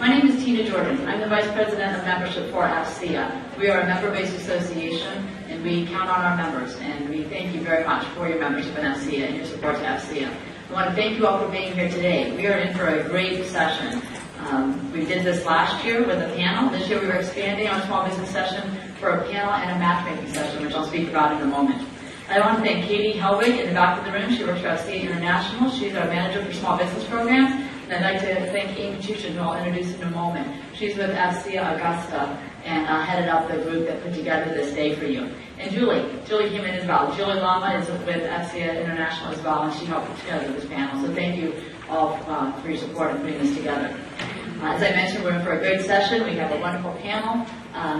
My name is Tina Jordan. I'm the Vice President of Membership for AFCEA. We are a member-based association, and we count on our members, and we thank you very much for your membership in AFCEA and your support to AFCEA. I want to thank you all for being here today. We are in for a great session. We did this last year with a panel. This year we are expanding our small business session for a panel and a matchmaking session, which I'll speak about in a moment. I want to thank Katie Helwig in the back of the room. She works for AFCEA International. She's our manager for small business programs. And I'd like to thank Amy Tuschen, who I'll introduce in a moment. She's with AFCEA Augusta and headed up the group that put together this day for you. And Julie came in as well. Julie Lama is with AFCEA International as well, and she helped put together this panel. So thank you all for your support in putting this together. As I mentioned, we're in for a great session. We have a wonderful panel.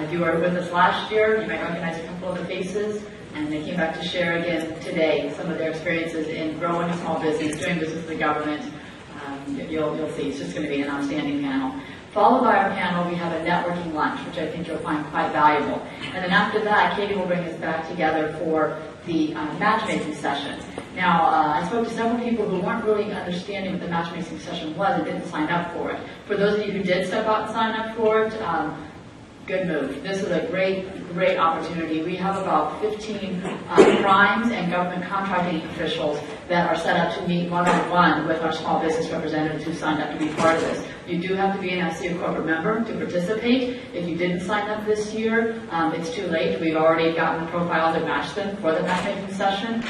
If you were with us last year, you might recognize a couple of the faces. And they came back to share again today some of their experiences in growing a small business, doing business with the government. You'll see, it's just going to be an outstanding panel. Followed by our panel, we have a networking lunch, which I think you'll find quite valuable. And then after that, Katie will bring us back together for the matchmaking session. Now, I spoke to several people who weren't really understanding what the matchmaking session was and didn't sign up for it. For those of you who did step out and sign up for it, good move. This is a great opportunity. We have about 15 primes and government contracting officials that are set up to meet one-on-one with our small business representatives who signed up to be part of this. You do have to be an AFCEA corporate member to participate. If you didn't sign up this year, it's too late. We've already gotten the profiles and matched them for the matchmaking session.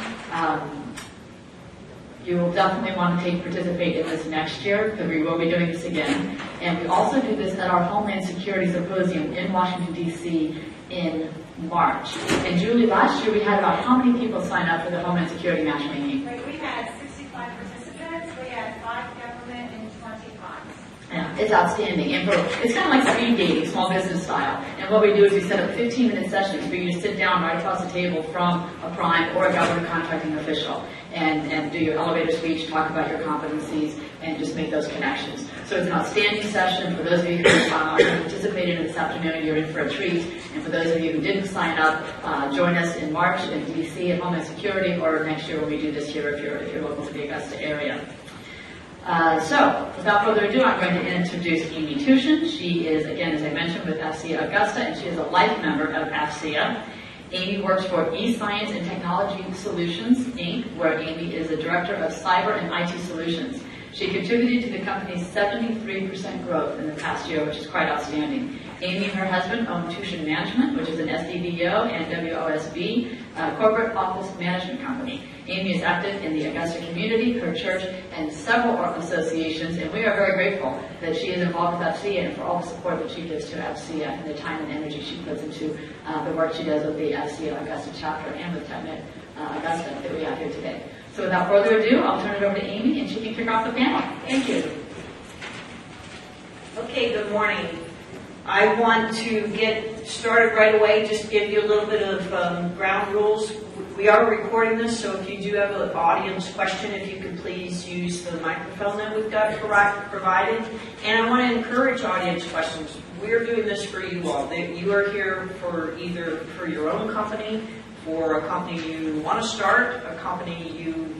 You will definitely want to participate in this next year, because we will be doing this again. And we also do this at our Homeland Security Symposium in Washington, D.C. in March. And Julie, last year we had about how many people sign up for the Homeland Security matchmaking? We had 65 participants, we had 5 government and 20 primes. Yeah, it's outstanding. And it's kind of like speed dating, small business style. And what we do is we set up 15-minute sessions for you to sit down right across the table from a prime or a government contracting official and do your elevator speech, talk about your competencies, and just make those connections. So it's an outstanding session. For those of you who participated in this afternoon, you're in for a treat. And for those of you who didn't sign up, join us in March in D.C. at Homeland Security, or next year when we do this here if you're local to the Augusta area. So, without further ado, I'm going to introduce Amy Tuschen. She is, again, as I mentioned, with AFCEA Augusta, and she is a life member of AFCEA. Amy works for eScience and Technology Solutions, Inc., where Amy is the Director of Cyber and IT Solutions. She contributed to the company's 73% growth in the past year, which is quite outstanding. Amy and her husband own Tuschen Management, which is an SDVO and WOSB corporate office management company. Amy is active in the Augusta community, her church, and several associations, and we are very grateful that she is involved with AFCEA and for all the support that she gives to AFCEA and the time and energy she puts into the work she does with the AFCEA Augusta chapter and with TechNet Augusta that we have here today. So without further ado, I'll turn it over to Amy, and she can kick off the panel. Thank you. Okay, good morning. I want to get started right away, just give you a little bit of ground rules. We are recording this, so if you do have an audience question, if you could please use the microphone that we've got provided. And I want to encourage audience questions. We're doing this for you all. You are here for either for your own company, for a company you want to start, a company you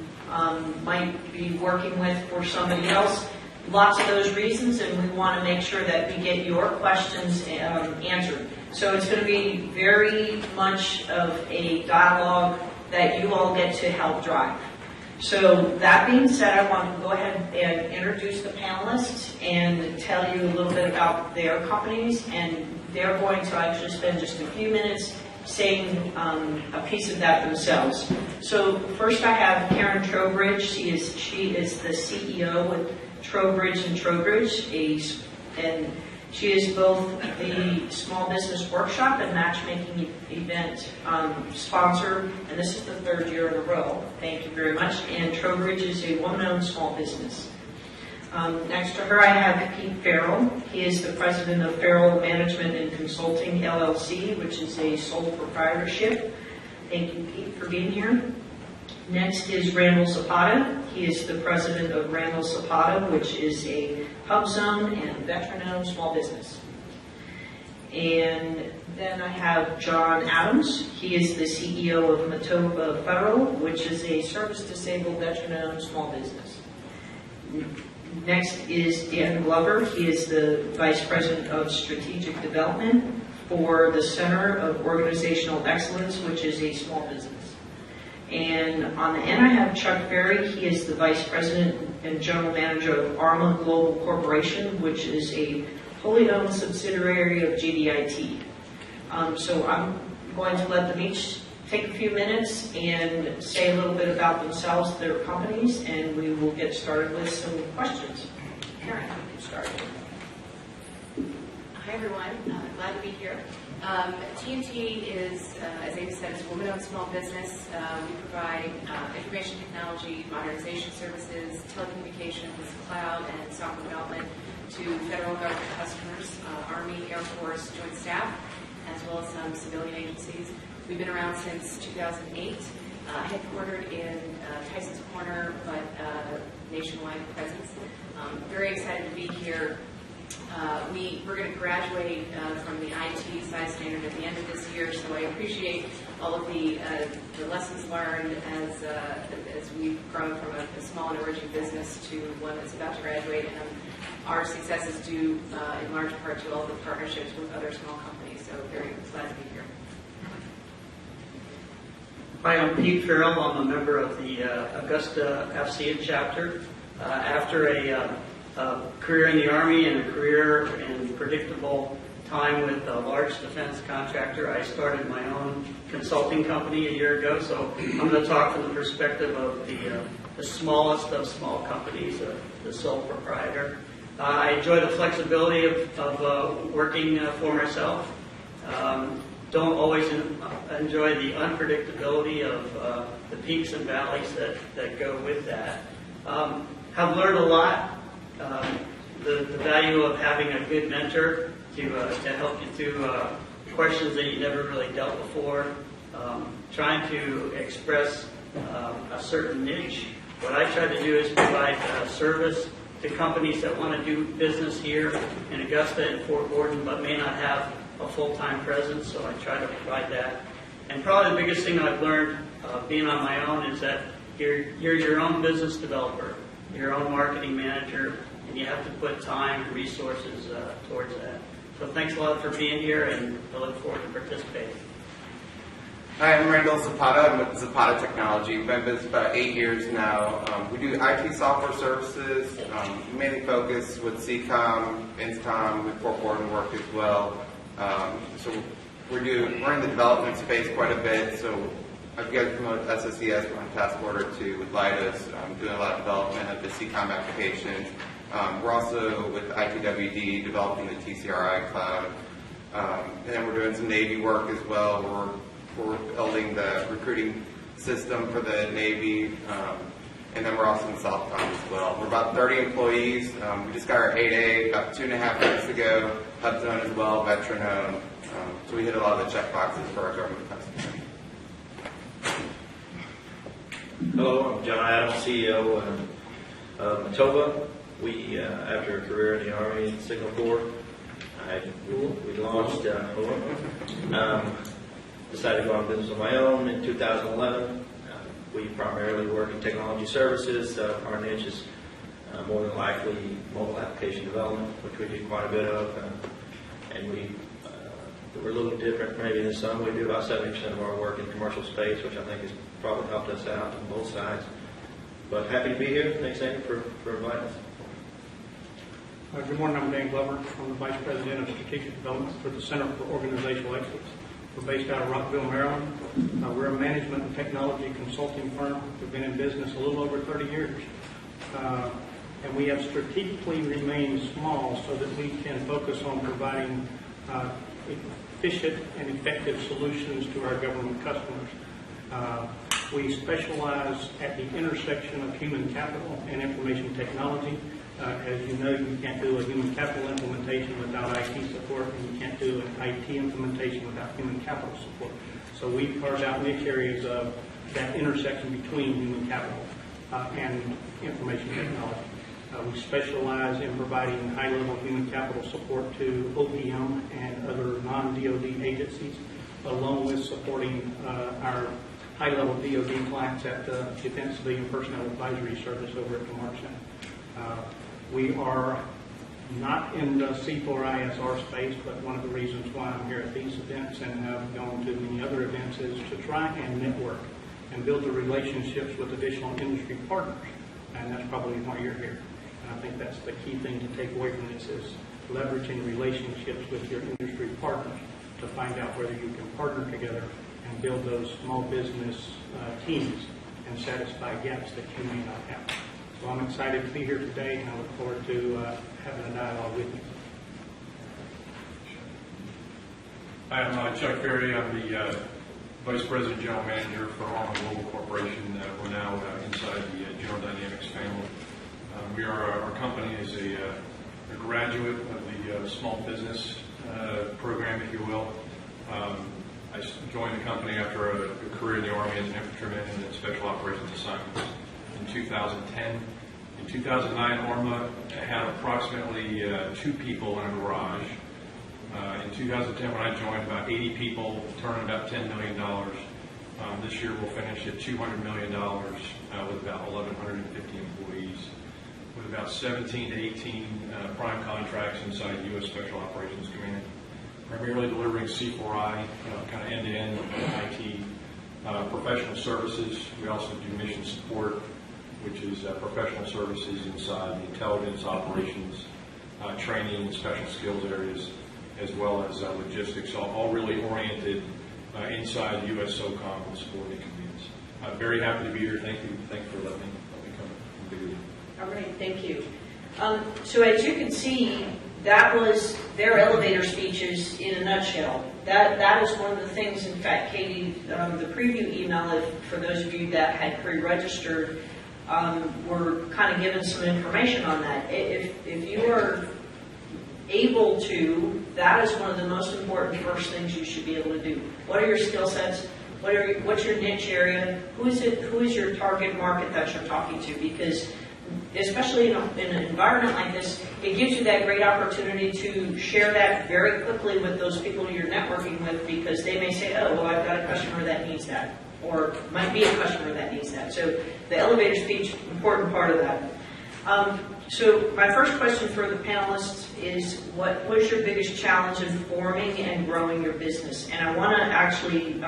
might be working with for somebody else. Lots of those reasons, and we want to make sure that we get your questions answered. So it's going to be very much of a dialogue that you all get to help drive. So that being said, I want to go ahead and introduce the panelists and tell you a little bit about their companies, and they're going to actually spend just a few minutes saying a piece of that themselves. So first I have Karen Trowbridge. She is the CEO with Trowbridge and Trowbridge, and she is both the Small Business Workshop and Matchmaking Event sponsor, and this is the 3rd year in a row. Thank you very much. And Trowbridge is a woman-owned small business. Next to her, I have Pete Farrell. He is the president of Farrell Management and Consulting, LLC, which is a sole proprietorship. Thank you, Pete, for being here. Next is Randall Zapata. He is the president of Randall Zapata, which is a hub zone and veteran-owned small business. And then I have John Adams. He is the CEO of Matova Federal, which is a service-disabled veteran-owned small business. Next is Dan Glover. He is the Vice President of Strategic Development for the Center of Organizational Excellence, which is a small business. And on the end, I have Chuck Berry. He is the Vice President and General Manager of Arma Global Corporation, which is a wholly owned subsidiary of GDIT. So I'm going to let them each take a few minutes and say a little bit about themselves, their companies, and we will get started with some questions. Karen, you can start. Hi, everyone. Glad to be here. TNT is, as Amy said, it's a woman-owned small business. We provide information technology, modernization services, telecommunications, cloud, and software development to federal government customers, Army, Air Force, Joint Staff, as well as some civilian agencies. We've been around since 2008, headquartered in Tyson's Corner, but nationwide presence. Very excited to be here. We're going to graduate from the IT size standard at the end of this year, so I appreciate all of the lessons learned as we've grown from a small and emerging business to one that's about to graduate, and our success is due in large part to all the partnerships with other small companies, so very glad to be here. Hi, I'm Pete Farrell. I'm a member of the Augusta AFCEA chapter. After a career in the Army and a career in predictable time with a large defense contractor, I started my own consulting company a year ago. So I'm going to talk from the perspective of the smallest of small companies, the sole proprietor. I enjoy the flexibility of working for myself. Don't always enjoy the unpredictability of the peaks and valleys that go with that. Have learned a lot. The value of having a good mentor to help you through questions that you never really dealt before. Trying to express a certain niche. What I try to do is provide service to companies that want to do business here in Augusta and Fort Gordon, but may not have a full-time presence, so I try to provide that. And probably the biggest thing I've learned being on my own is that you're your own business developer, your own marketing manager, and you have to put time and resources towards that. So thanks a lot for being here, and I look forward to participating. Hi, I'm Randall Zapata. I'm with Zapata Technology. We've been in business about 8 years now. We do IT software services, mainly focus with CCOM, INSCOM, with Fort Gordon work as well. So we're in the development space quite a bit. So I've got to promote SSES, we're on task order to with Leidos, doing a lot of development of the CCOM application. We're also with ITWD developing the TCRI cloud. And then we're doing some Navy work as well. We're building the recruiting system for the Navy. And then we're also in Southcom as well. We're about 30 employees. We just got our 8A about 2.5 weeks ago. Hub Zone as well, veteran owned. So we hit a lot of the check boxes for our government customers. Hello, I'm John Adams, CEO of Matova. We, after a career in the Army in Signal Corps, we launched, decided to go on business on my own in 2011. We primarily work in technology services. Our niche is more than likely mobile application development, which we do quite a bit of. And we're a little different maybe than some. We do about 70% of our work in commercial space, which I think has probably helped us out on both sides. But happy to be here. Thanks, Amy, for inviting us. Good morning, I'm Dan Glover. I'm the Vice President of Strategic Development for the Center for Organizational Excellence. We're based out of Rockville, Maryland. We're a management and technology consulting firm. We've been in business a little over 30 years. And we have strategically remained small so that we can focus on providing efficient and effective solutions to our government customers. We specialize at the intersection of human capital and information technology. As you know, you can't do a human capital implementation without IT support, and you can't do an IT implementation without human capital support. So we've carved out niche areas of that intersection between human capital and information technology. We specialize in providing high-level human capital support to OPM and other non-DoD agencies, along with supporting our high-level DoD clients at the Defense Civilian Personnel Advisory Service over at the Mark Center. We are not in the C4ISR space, but one of the reasons why I'm here at these events and have gone to many other events is to try and network and build the relationships with additional industry partners. And that's probably why you're here. And I think that's the key thing to take away from this is leveraging relationships with your industry partners to find out whether you can partner together and build those small business teams and satisfy gaps that you may not have. So I'm excited to be here today, and I look forward to having a dialogue with you. Hi, I'm Chuck Ferry. I'm the Vice President General Manager for Harman Global Corporation. We're now inside the General Dynamics family. Our company is a graduate of the small business program, if you will. I joined the company after a career in the Army as an infantryman and in special operations assignments in 2010. In 2009, ARMA had approximately 2 people in a garage. In 2010, when I joined, about 80 people, turning about $10 million. This year, we'll finish at $200 million with about 1,150 employees, with about 17 to 18 prime contracts inside the U.S. Special Operations Command, primarily delivering C4I, kind of end-to-end IT professional services. We also do mission support, which is professional services inside the intelligence, operations, training, and special skills areas, as well as logistics, all really oriented inside the U.S. SOCOM and supporting commands. I'm very happy to be here. Thank you. Thank you for letting me come and be with you. All right, thank you. So as you can see, that was their elevator speeches in a nutshell. That is one of the things, in fact, Katie, the preview email, for those of you that had pre-registered, were kind of given some information on that. If you are able to, that is one of the most important first things you should be able to do. What are your skill sets? What's your niche area? Who is your target market that you're talking to? Because especially in an environment like this, it gives you that great opportunity to share that very quickly with those people you're networking with, because they may say, oh, well, I've got a customer that needs that, or might be a customer that needs that. So the elevator speech, important part of that. So my first question for the panelists is, what was your biggest challenge in forming and growing your business? And I want to actually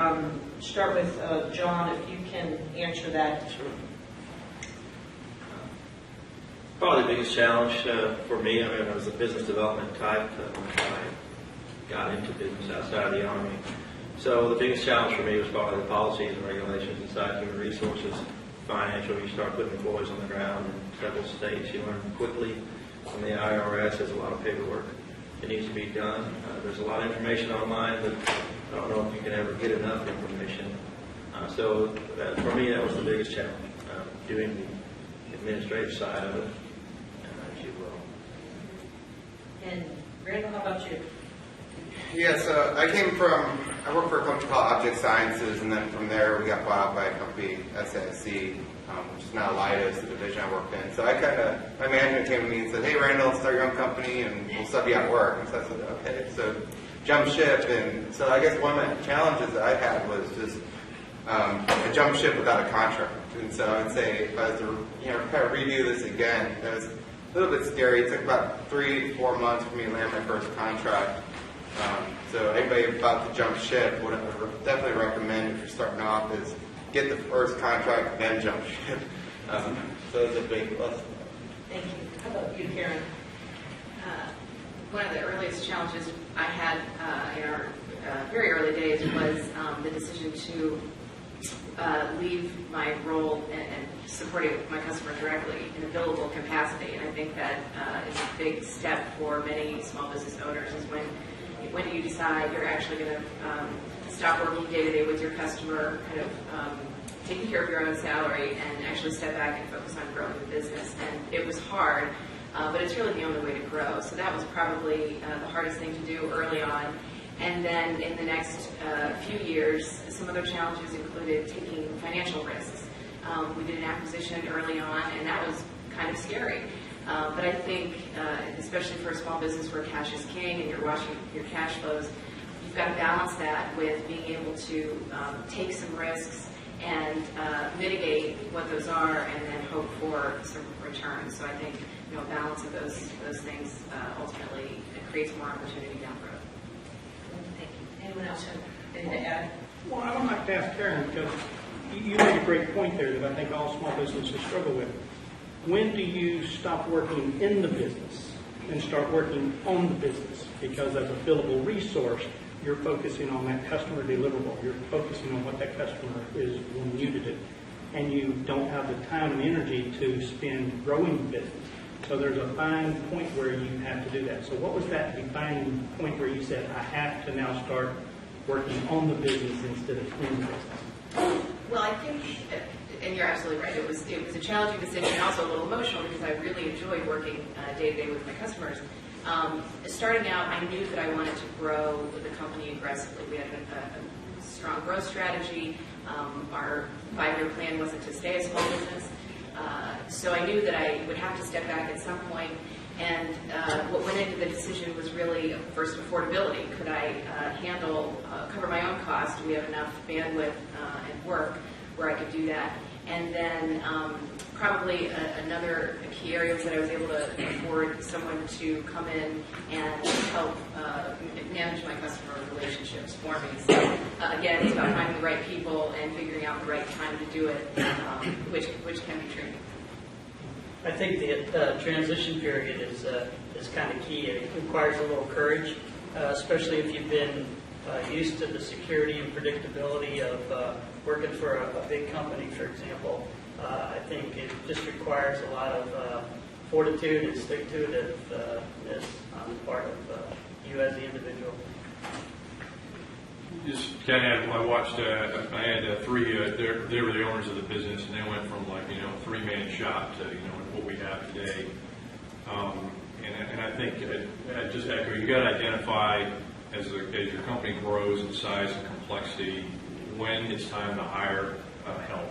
start with John, if you can answer that. Sure. Probably the biggest challenge for me, I was a business development type when I got into business outside of the Army. So the biggest challenge for me was probably the policies and regulations inside human resources. Financial, you start putting employees on the ground in several states. You learn quickly from the IRS. There's a lot of paperwork that needs to be done. There's a lot of information online, but I don't know if you can ever get enough information. So for me, that was the biggest challenge, doing the administrative side of it, if you will. And Randall, how about you? Yeah, so I worked for a company called Object Sciences, and then from there we got bought out by a company, AFCEA, which is now Leidos, the division I worked in. So my management came to me and said, hey Randall, start your own company and we'll sub you out work. And so I said, okay, so jump ship. And so I guess one of the challenges that I had was just a jump ship without a contract. And so I would say if I was to kind of redo this again, it was a little bit scary. It took about 3 to 4 months for me to land my first contract. So anybody about to jump ship, what I would definitely recommend if you're starting off is get the first contract, then jump ship. So it's a big lesson. Thank you. How about you, Karen? One of the earliest challenges I had in our very early days was the decision to leave my role and supporting my customer directly in a billable capacity. And I think that is a big step for many small business owners, is when do you decide you're actually going to stop working day-to-day with your customer, kind of taking care of your own salary, and actually step back and focus on growing the business. And it was hard, but it's really the only way to grow. So that was probably the hardest thing to do early on. And then in the next few years, some other challenges included taking financial risks. We did an acquisition early on, and that was kind of scary. But I think, especially for a small business where cash is king and you're watching your cash flows, you've got to balance that with being able to take some risks and mitigate what those are, and then hope for some return. So I think, a balance of those things ultimately creates more opportunity down the road. Thank you. Anyone else have anything to add? Well, I would like to ask Karen, because you made a great point there that I think all small businesses struggle with. When do you stop working in the business and start working on the business? Because as a billable resource, you're focusing on that customer deliverable. You're focusing on what that customer is wanting you to do. And you don't have the time and energy to spend growing the business. So there's a fine point where you have to do that. So what was that defining point where you said, I have to now start working on the business instead of in the business? Well, I think, and you're absolutely right, it was a challenging decision and also a little emotional because I really enjoyed working day to day with my customers. Starting out, I knew that I wanted to grow the company aggressively. We had a strong growth strategy. Our 5-year plan wasn't to stay a small business. So I knew that I would have to step back at some point. And what went into the decision was really, first, affordability. Could I cover my own costs? Do we have enough bandwidth and work where I could do that? And then probably another key area was that I was able to afford someone to come in and help manage my customer relationships for me. So again, it's about finding the right people and figuring out the right time to do it, which can be tricky. I think the transition period is kind of key. It requires a little courage, especially if you've been used to the security and predictability of working for a big company, for example. I think it just requires a lot of fortitude and stick-to-itiveness on the part of you as the individual. Just kind of, I watched, I had three, they were the owners of the business, and they went from a 3-man shop to, what we have today. And I think, I just echo, you got to identify as your company grows in size and complexity when it's time to hire help.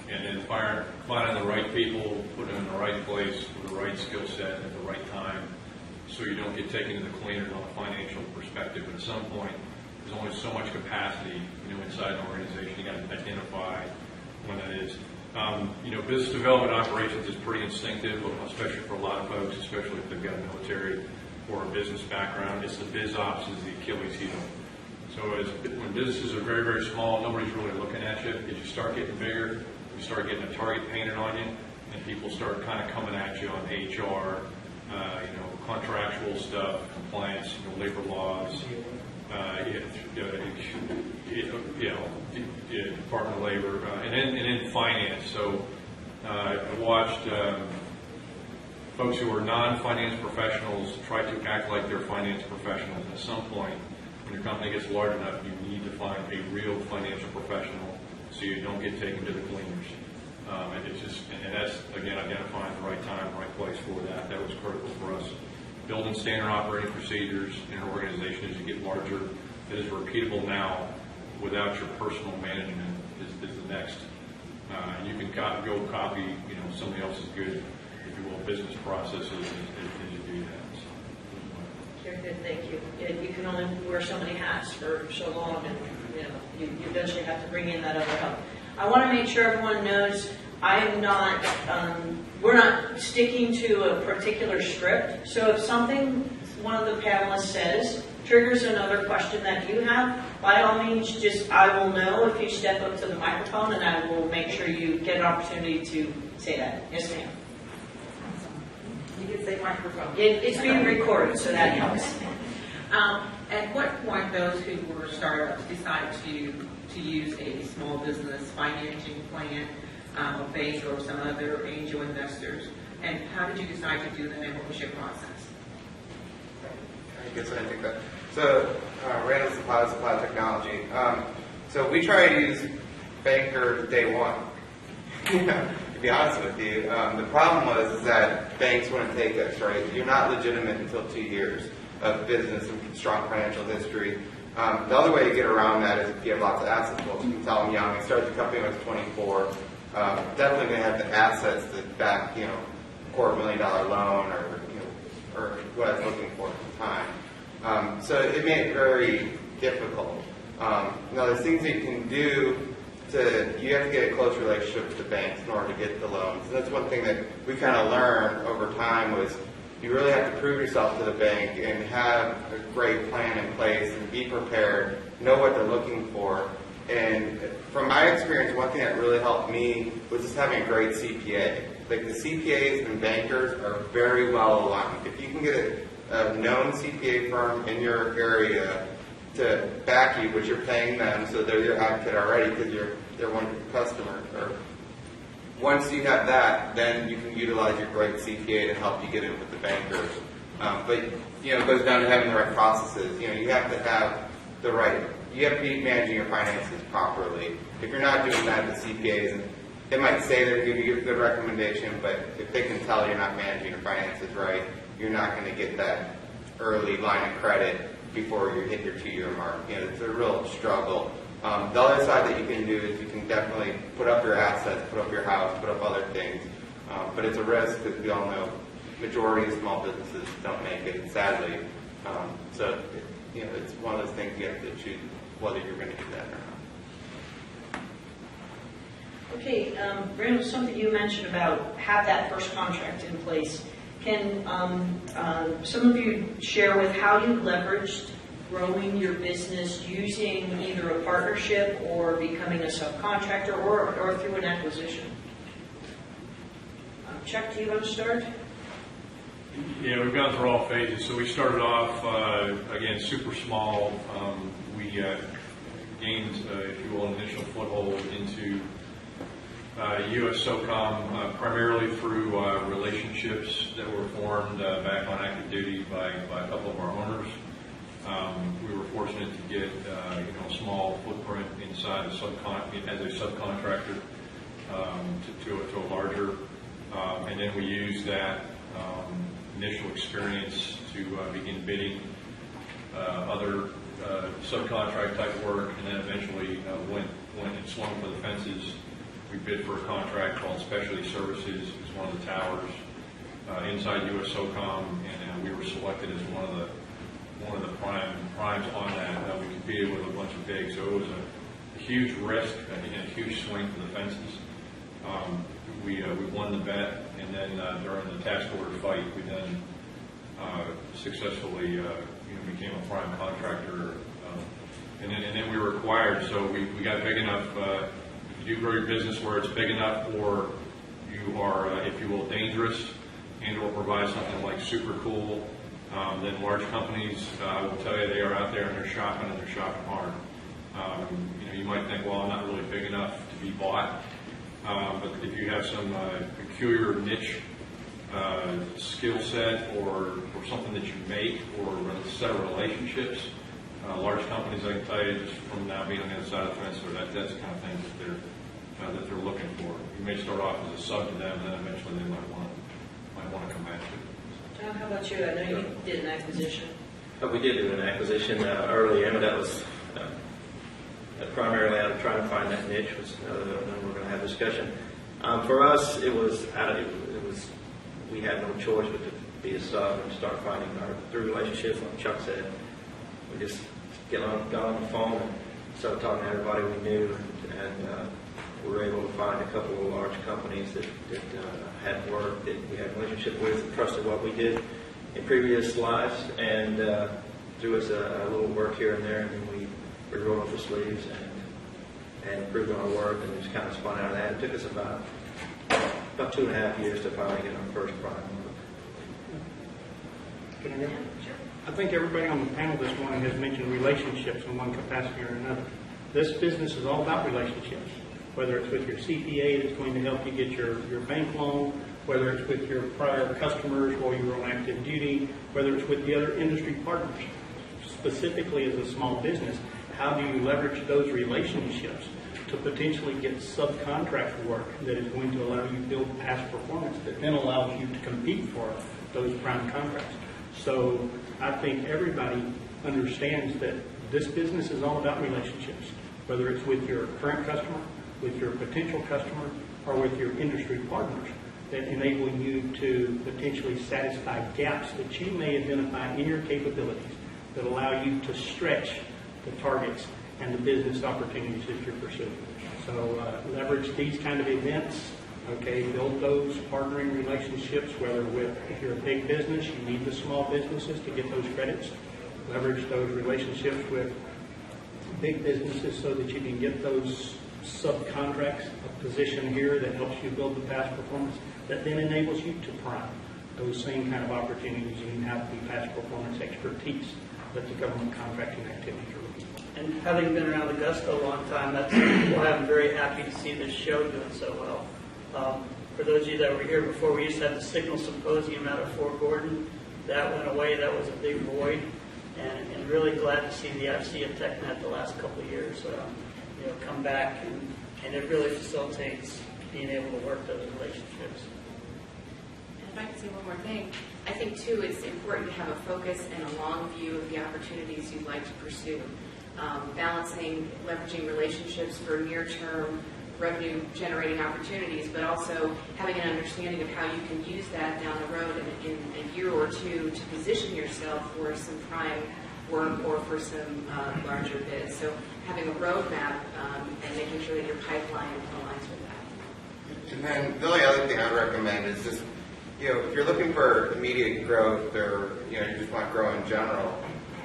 And then finding the right people, put them in the right place with the right skill set at the right time, so you don't get taken to the cleaners on a financial perspective. At some point, there's only so much capacity, inside an organization. You got to identify when that is. Business development operations is pretty instinctive, especially for a lot of folks, especially if they've got a military or a business background. It's the biz ops is the Achilles heel. So when businesses are very, very small, nobody's really looking at you. As you start getting bigger, you start getting a target painted on you, and people start kind of coming at you on HR, contractual stuff, compliance, labor laws, Department of Labor, and then finance. So I watched folks who are non-finance professionals try to act like they're finance professionals. At some point, when your company gets large enough, you need to find a real financial professional so you don't get taken to the cleaners. And that's, again, identifying the right time, the right place for that. That was critical for us. Building standard operating procedures in an organization as you get larger that is repeatable now without your personal management is the next. And you can go copy, somebody else's good, if you will, business processes as you do that. Very good, thank you. You can only wear so many hats for so long, and you eventually have to bring in that other help. I want to make sure everyone knows I'm not, we're not sticking to a particular script. So if something one of the panelists says triggers another question that you have, by all means, I will know if you step up to the microphone, and I will make sure you get an opportunity to say that. Yes, ma'am. You can say microphone. It's being recorded, so that helps. At what point those who were startups decide to use a small business financing plan, a bank or some other angel investors, and how did you decide to do that, and what was your process? I guess I take that. So, Randall Zapata Technology. So we try to use bankers day one. To be honest with you, the problem was that banks wouldn't take us, right? You're not legitimate until 2 years of business and strong financial history. The other way to get around that is if you have lots of assets. Well, you can tell them young. I started the company when I was 24. Definitely going to have the assets that back, $250,000 loan or what I was looking for at the time. So it made it very difficult. Now, there's things that you can do you have to get a close relationship with the banks in order to get the loans. And that's one thing that we kind of learned over time was you really have to prove yourself to the bank and have a great plan in place and be prepared, know what they're looking for. And from my experience, one thing that really helped me was just having a great CPA. Like the CPAs and bankers are very well aligned. If you can get a known CPA firm in your area to back you, which you're paying them, so they're your advocate already because they're one of your customers. Or once you have that, then you can utilize your great CPA to help you get in with the bankers. But it goes down to having the right processes. You have to have the right. You have to be managing your finances properly. If you're not doing that, the CPAs, they might say they're going to give you a good recommendation, but if they can tell you're not managing your finances right, you're not going to get that early line of credit before you hit your 2-year mark. It's a real struggle. The other side that you can do is you can definitely put up your assets, put up your house, put up other things. But it's a risk because we all know majority of small businesses don't make it, sadly. So it's one of those things you have to choose whether you're going to do that or not. Okay, Randall, something you mentioned about have that first contract in place. Can some of you share with how you leveraged growing your business using either a partnership or becoming a subcontractor or through an acquisition? Chuck, do you want to start? Yeah, we've gone through all phases. So we started off, again, super small. We gained, if you will, an initial foothold into U.S. SOCOM primarily through relationships that were formed back on active duty by a couple of our owners. We were fortunate to get a small footprint inside as a subcontractor to a larger, and then we used that initial experience to begin bidding other subcontract type work, and then eventually went and swung for the fences. We bid for a contract called Specialty Services. It's one of the towers inside U.S. SOCOM, and we were selected as one of the primes on that. We competed with a bunch of bigs, so it was a huge risk and a huge swing for the fences. We won the bet, and then during the task order fight, we then successfully became a prime contractor, and then we were acquired. So we got big enough. You do grow your business where it's big enough, or you are, if you will, dangerous, and or provide something like super cool. Then large companies, I will tell you, they are out there and they're shopping hard. You might think, well, I'm not really big enough to be bought, but if you have some peculiar niche skill set or something that you make or a set of relationships, large companies, I can tell you, just from now being on the other side of the fence, that's the kind of thing that they're looking for. You may start off as a sub to them, and then eventually they might want to come back to you. John, how about you? I know you did an acquisition. We did do an acquisition early, and that was primarily out of trying to find that niche, which we're going to have discussion. For us, we had no choice but to be a sub and start finding through relationships. Like Chuck said, we just got on the phone and started talking to everybody we knew, and we were able to find a couple of large companies that had work that we had a relationship with and trusted what we did in previous lives, and threw us a little work here and there, and then we rolled up the sleeves and improved on our work, and just kind of spun out of that. It took us about 2.5 years to finally get our first prime work. Can I go? I think everybody on the panel this morning has mentioned relationships in one capacity or another. This business is all about relationships, whether it's with your CPA that's going to help you get your bank loan, whether it's with your prior customers while you were on active duty, whether it's with the other industry partners. Specifically as a small business, how do you leverage those relationships to potentially get subcontract work that is going to allow you to build past performance that then allows you to compete for those prime contracts? So I think everybody understands that this business is all about relationships, whether it's with your current customer, with your potential customer, or with your industry partners, that enable you to potentially satisfy gaps that you may identify in your capabilities that allow you to stretch the targets and the business opportunities that you're pursuing. So leverage these kind of events, okay, build those partnering relationships, whether if you're a big business, you need the small businesses to get those credits. Leverage those relationships with big businesses so that you can get those subcontracts, a position here that helps you build the past performance, that then enables you to prime those same kind of opportunities. You have the past performance expertise that the government contracting activities are looking for. And having been around Augusta a long time, that's why I'm very happy to see this show doing so well. For those of you that were here before, we used to have the Signal Symposium out of Fort Gordon. That went away. That was a big void. And really glad to see the AFCEA TechNet the last couple of years come back, and it really facilitates being able to work those relationships. And if I could say one more thing, I think too it's important to have a focus and a long view of the opportunities you'd like to pursue. Balancing, leveraging relationships for near-term revenue-generating opportunities, but also having an understanding of how you can use that down the road in a year or two to position yourself for some prime work or for some larger bids. So having a roadmap and making sure that your pipeline aligns with that. And then the only other thing I would recommend is just, if you're looking for immediate growth or, you just want to grow in general,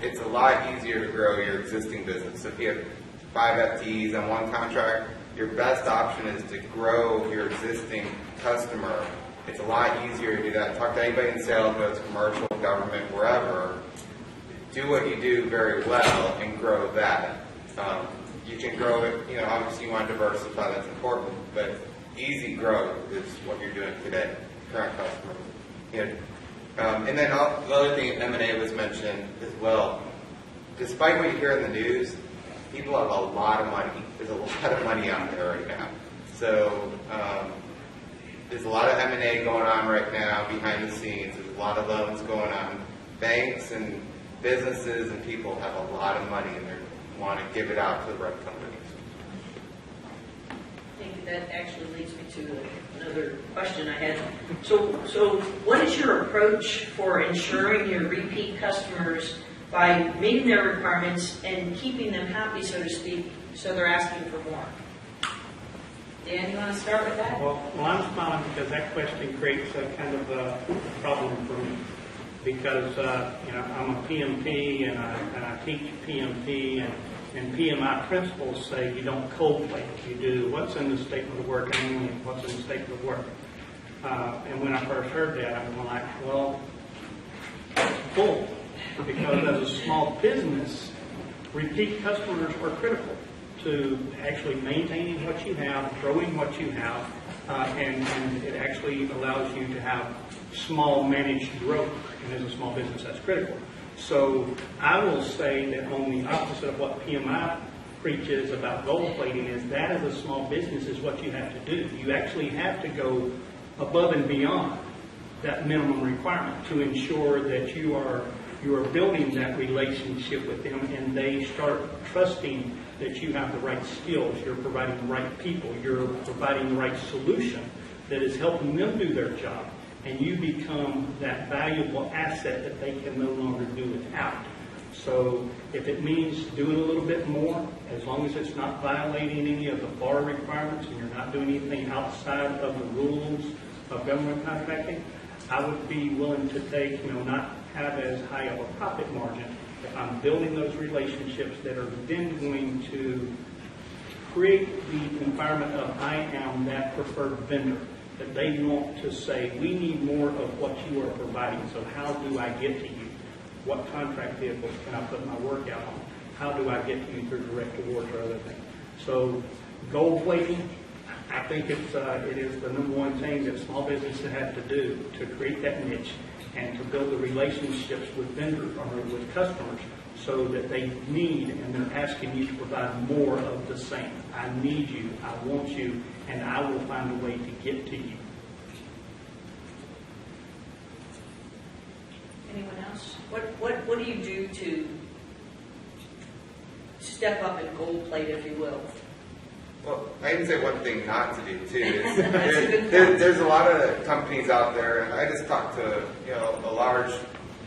it's a lot easier to grow your existing business. So if you have 5 FTEs on one contract, your best option is to grow your existing customer. It's a lot easier to do that. Talk to anybody in sales, whether it's commercial, government, wherever. Do what you do very well and grow that. You can grow it, obviously you want to diversify, that's important, but easy growth is what you're doing today, current customers. And then the other thing, M&A was mentioned as well. Despite what you hear in the news, people have a lot of money. There's a lot of money out there right now. So there's a lot of M&A going on right now behind the scenes. There's a lot of loans going on. Banks and businesses and people have a lot of money and they want to give it out to the right companies. I think that actually leads me to another question I had. So what is your approach for ensuring your repeat customers by meeting their requirements and keeping them happy, so to speak, so they're asking for more? Dan, you want to start with that? Well, I'm smiling because that question creates a kind of a problem for me. Because I'm a PMP and I teach PMP and PMI principles say you don't cold plate. You do what's in the statement of work and only what's in the statement of work. And when I first heard that, I was like, well, bull. Because as a small business, repeat customers are critical to actually maintaining what you have, growing what you have, and it actually allows you to have small managed growth. And as a small business, that's critical. So I will say that on the opposite of what PMI preaches about gold plating is that as a small business is what you have to do. You actually have to go above and beyond that minimum requirement to ensure that you are building that relationship with them and they start trusting that you have the right skills, you're providing the right people, you're providing the right solution that is helping them do their job. And you become that valuable asset that they can no longer do without. So if it means doing a little bit more, as long as it's not violating any of the FAR requirements and you're not doing anything outside of the rules of government contracting, I would be willing to take, not have as high of a profit margin if I'm building those relationships that are then going to create the environment of I am that preferred vendor. That they want to say, we need more of what you are providing, so how do I get to you? What contract vehicles can I put my work out on? How do I get to you through direct awards or other things? So gold plating, I think it is the number one thing that small businesses have to do to create that niche and to build the relationships with vendors or with customers so that they need and they're asking you to provide more of the same. I need you, I want you, and I will find a way to get to you. Anyone else? What do you do to step up and gold plate, if you will? Well, I can say one thing not to do too. Is That's a good point. there's a lot of companies out there, and I just talked to a large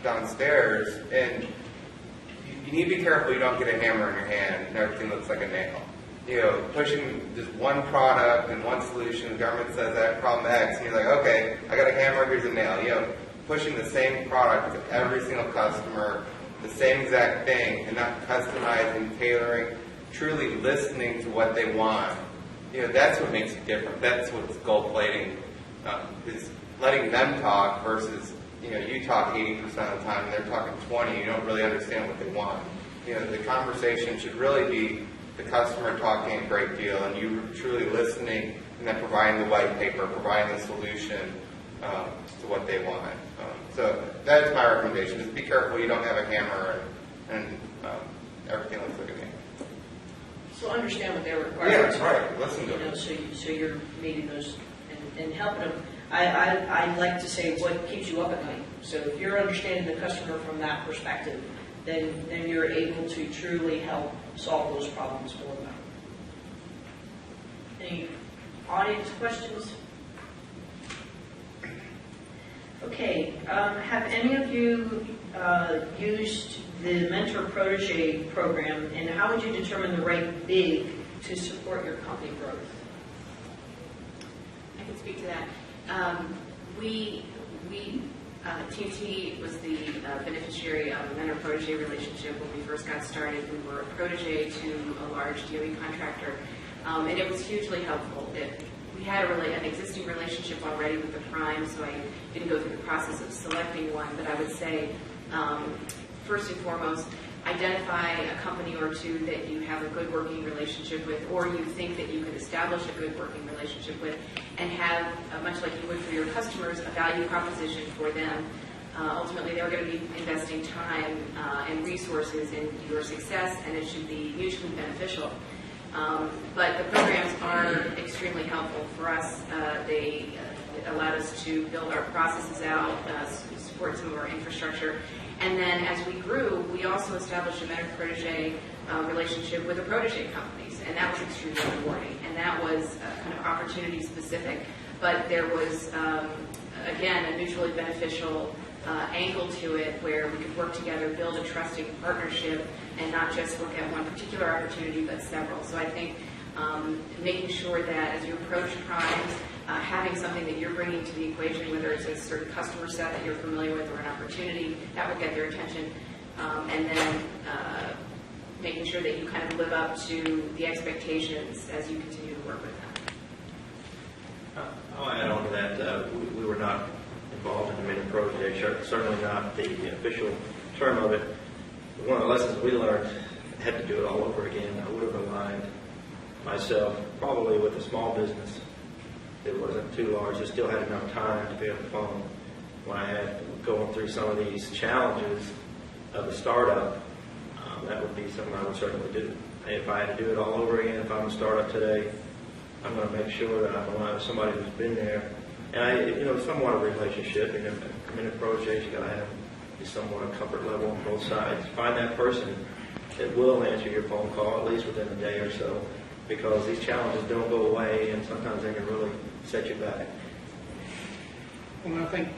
downstairs, and you need to be careful you don't get a hammer in your hand and everything looks like a nail. pushing just one product and one solution. The government says that problem X, and you're like, okay, I got a hammer, here's a nail. Pushing the same product to every single customer, the same exact thing, and not customizing, tailoring, truly listening to what they want. That's what makes it different. That's what's gold plating, is letting them talk versus, you talk 80% of the time and they're talking 20. You don't really understand what they want. The conversation should really be the customer talking a great deal and you truly listening and then providing the white paper, providing the solution to what they want. So that's my recommendation. Just be careful you don't have a hammer and everything looks like a nail. So understand what their requirements Yeah, that's right. Listen to them. So you're meeting those and helping them. I like to say what keeps you up at night. So if you're understanding the customer from that perspective, then you're able to truly help solve those problems for them. Any audience questions? Okay, have any of you used the Mentor Protege program, and how would you determine the right bid to support your company growth? I can speak to that. TNT was the beneficiary of a mentor-protege relationship when we first got started. We were a protege to a large DOE contractor, and it was hugely helpful. We had an existing relationship already with the prime, so I didn't go through the process of selecting one, but I would say, first and foremost, identify a company or two that you have a good working relationship with, or you think that you could establish a good working relationship with, and have, much like you would for your customers, a value proposition for them. Ultimately, they're going to be investing time and resources in your success, and it should be mutually beneficial. But the programs are extremely helpful for us. They allowed us to build our processes out, support some of our infrastructure. And then as we grew, we also established a mentor-protege relationship with the protege companies, and that was extremely rewarding. And that was kind of opportunity-specific, but there was, again, a mutually beneficial angle to it where we could work together, build a trusting partnership, and not just look at one particular opportunity, but several. So I think making sure that as you approach primes, having something that you're bringing to the equation, whether it's a certain customer set that you're familiar with or an opportunity, that will get their attention. And then making sure that you kind of live up to the expectations as you continue to work with them. I'll add on to that. We were not involved in the mentor protege, certainly not the official term of it. One of the lessons we learned, had to do it all over again. I would have aligned myself probably with a small business. It wasn't too large. I still had enough time to be on the phone when I had going through some of these challenges of a startup. That would be something I would certainly do. If I had to do it all over again, if I'm a startup today, I'm going to make sure that I'm aligned with somebody who's been there. And somewhat of a relationship. In a protege, you got to have somewhat of comfort level on both sides. Find that person that will answer your phone call at least within a day or so, because these challenges don't go away, and sometimes they can really set you back. Well, I think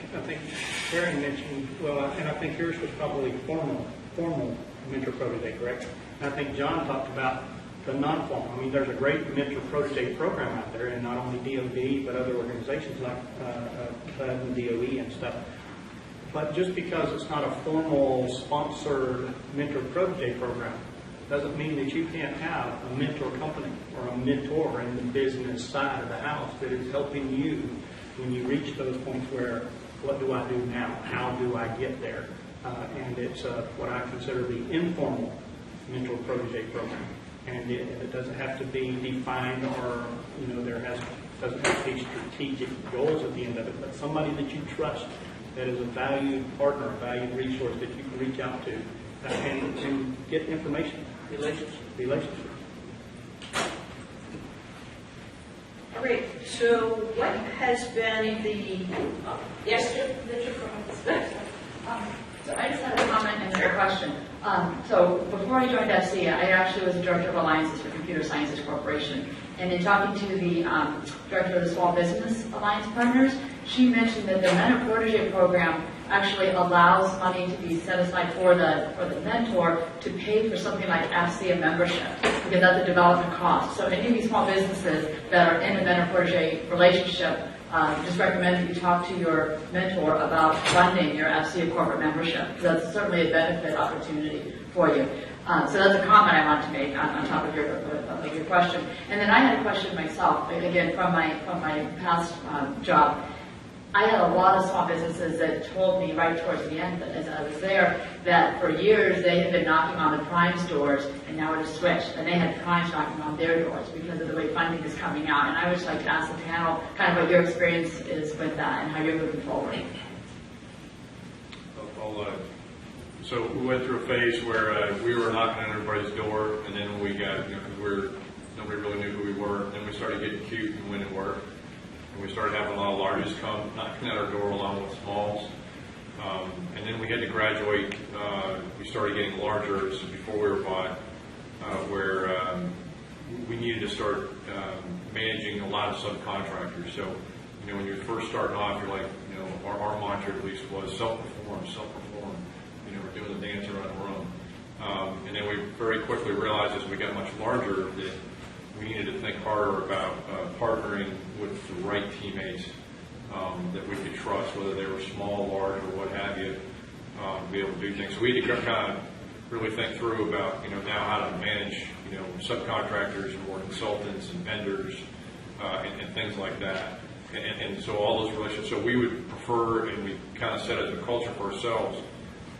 Karen mentioned, and I think yours was probably formal mentor protege, correct? And I think John talked about the non-formal. I mean, there's a great mentor protege program out there, and not only DOD, but other organizations like PUD and DOE and stuff. But just because it's not a formal sponsored mentor protege program doesn't mean that you can't have a mentor company or a mentor in the business side of the house that is helping you when you reach those points where, what do I do now? How do I get there? And it's what I consider the informal mentor protege program. And it doesn't have to be defined or, doesn't have to be strategic goals at the end of it, but somebody that you trust, that is a valued partner, a valued resource that you can reach out to and get information. Relationships. Great. So what has been the... yes? So I just had a comment and a question. So before I joined AFCEA, I actually was the Director of Alliances for Computer Sciences Corporation. And in talking to the Director of the Small Business Alliance Partners, she mentioned that the Mentor Protege program actually allows money to be set aside for the mentor to pay for something like AFCEA membership, because that's a development cost. So any of these small businesses that are in a mentor-protege relationship, just recommend that you talk to your mentor about funding your AFCEA corporate membership, because that's certainly a benefit opportunity for you. So that's a comment I want to make on top of your question. And then I had a question myself, again, from my past job. I had a lot of small businesses that told me right towards the end, as I was there, that for years they had been knocking on the Prime's doors, and now it has switched, and they had Prime's knocking on their doors because of the way funding is coming out. And I would just like to ask the panel kind of what your experience is with that and how you're moving forward. So we went through a phase where we were knocking on everybody's door, and then we got, nobody really knew who we were. And then we started getting cute and winning work. And we started having a lot of larges come knocking at our door along with smalls. And then we had to graduate. We started getting larger. This is before we were bought, where we needed to start managing a lot of subcontractors. So, when you're first starting off, you're like, our mantra at least was self-perform, self-perform. We're doing the dance around the room. And then we very quickly realized as we got much larger that we needed to think harder about partnering with the right teammates that we could trust, whether they were small, large, or what have you, to be able to do things. So we had to kind of really think through about, now how to manage, subcontractors and more consultants and vendors and things like that. And so all those relationships, so we would prefer, and we kind of set as a culture for ourselves,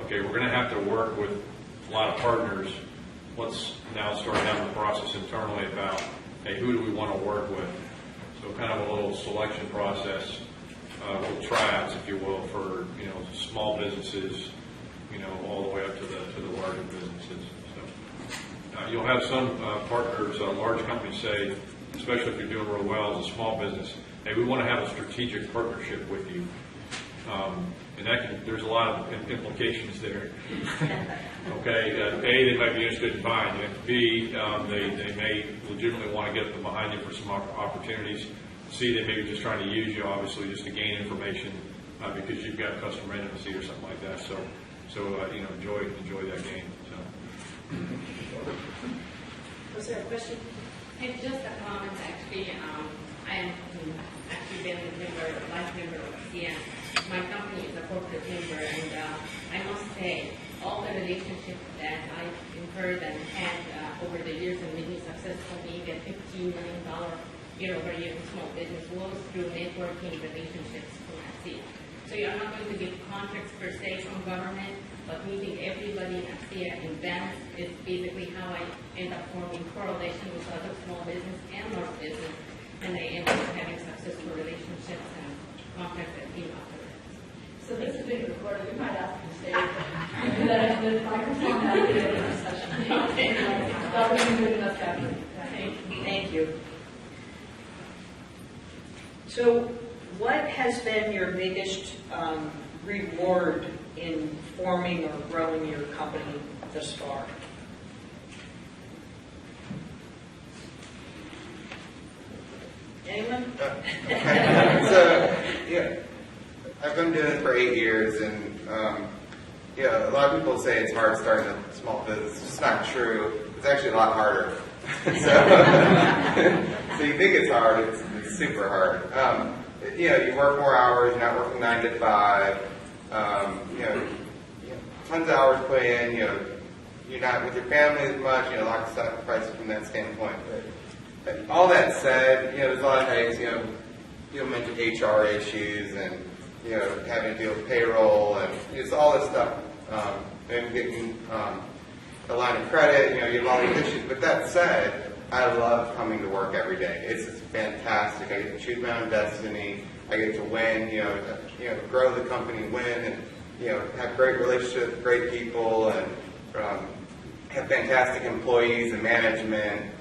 okay, we're going to have to work with a lot of partners. Let's now start having a process internally about, hey, who do we want to work with? So kind of a little selection process, little tryouts, if you will, for small businesses, all the way up to the larger businesses. So you'll have some partners, large companies say, especially if you're doing real well as a small business, hey, we want to have a strategic partnership with you. And there's a lot of implications there. Okay, A, they might be interested in buying you. B, they may legitimately want to get them behind you for some opportunities. C, they may be just trying to use you, obviously, just to gain information because you've got customer intimacy or something like that. So enjoy that game. So. Was there a question? It's just a comment, actually. I am actually been a life member of AFCEA. My company is a corporate member, and I must say, all the relationships that I've incurred and had over the years and making successful, maybe a $15 million year-over-year small business was through networking relationships from AFCEA. So you're not going to get contracts per se from government, but meeting everybody in AFCEA in events is basically how I end up forming correlation with other small business and large business, and they end up having successful relationships and contracts that came after that. So this is being recorded. We might ask you to stay with do that as the microphone has to be in our session. That would be good enough, Captain. Thank you. So what has been your biggest reward in forming or growing your company thus far? Anyone? I've been doing it for 8 years, and a lot of people say it's hard starting a small business. It's just not true. It's actually a lot harder. So you think it's hard, it's super hard. You work more hours, you're not working 9 to 5. Tons of hours put in, you're not with your family as much, a lot of sacrifice from that standpoint. But all that said, there's a lot of headaches, you mentioned HR issues and, having to deal with payroll and it's all this stuff. And getting a line of credit, you have all these issues. But that said, I love coming to work every day. It's just fantastic. I get to choose my own destiny. I get to win, grow the company, win, and, have great relationships, great people, and have fantastic employees and management,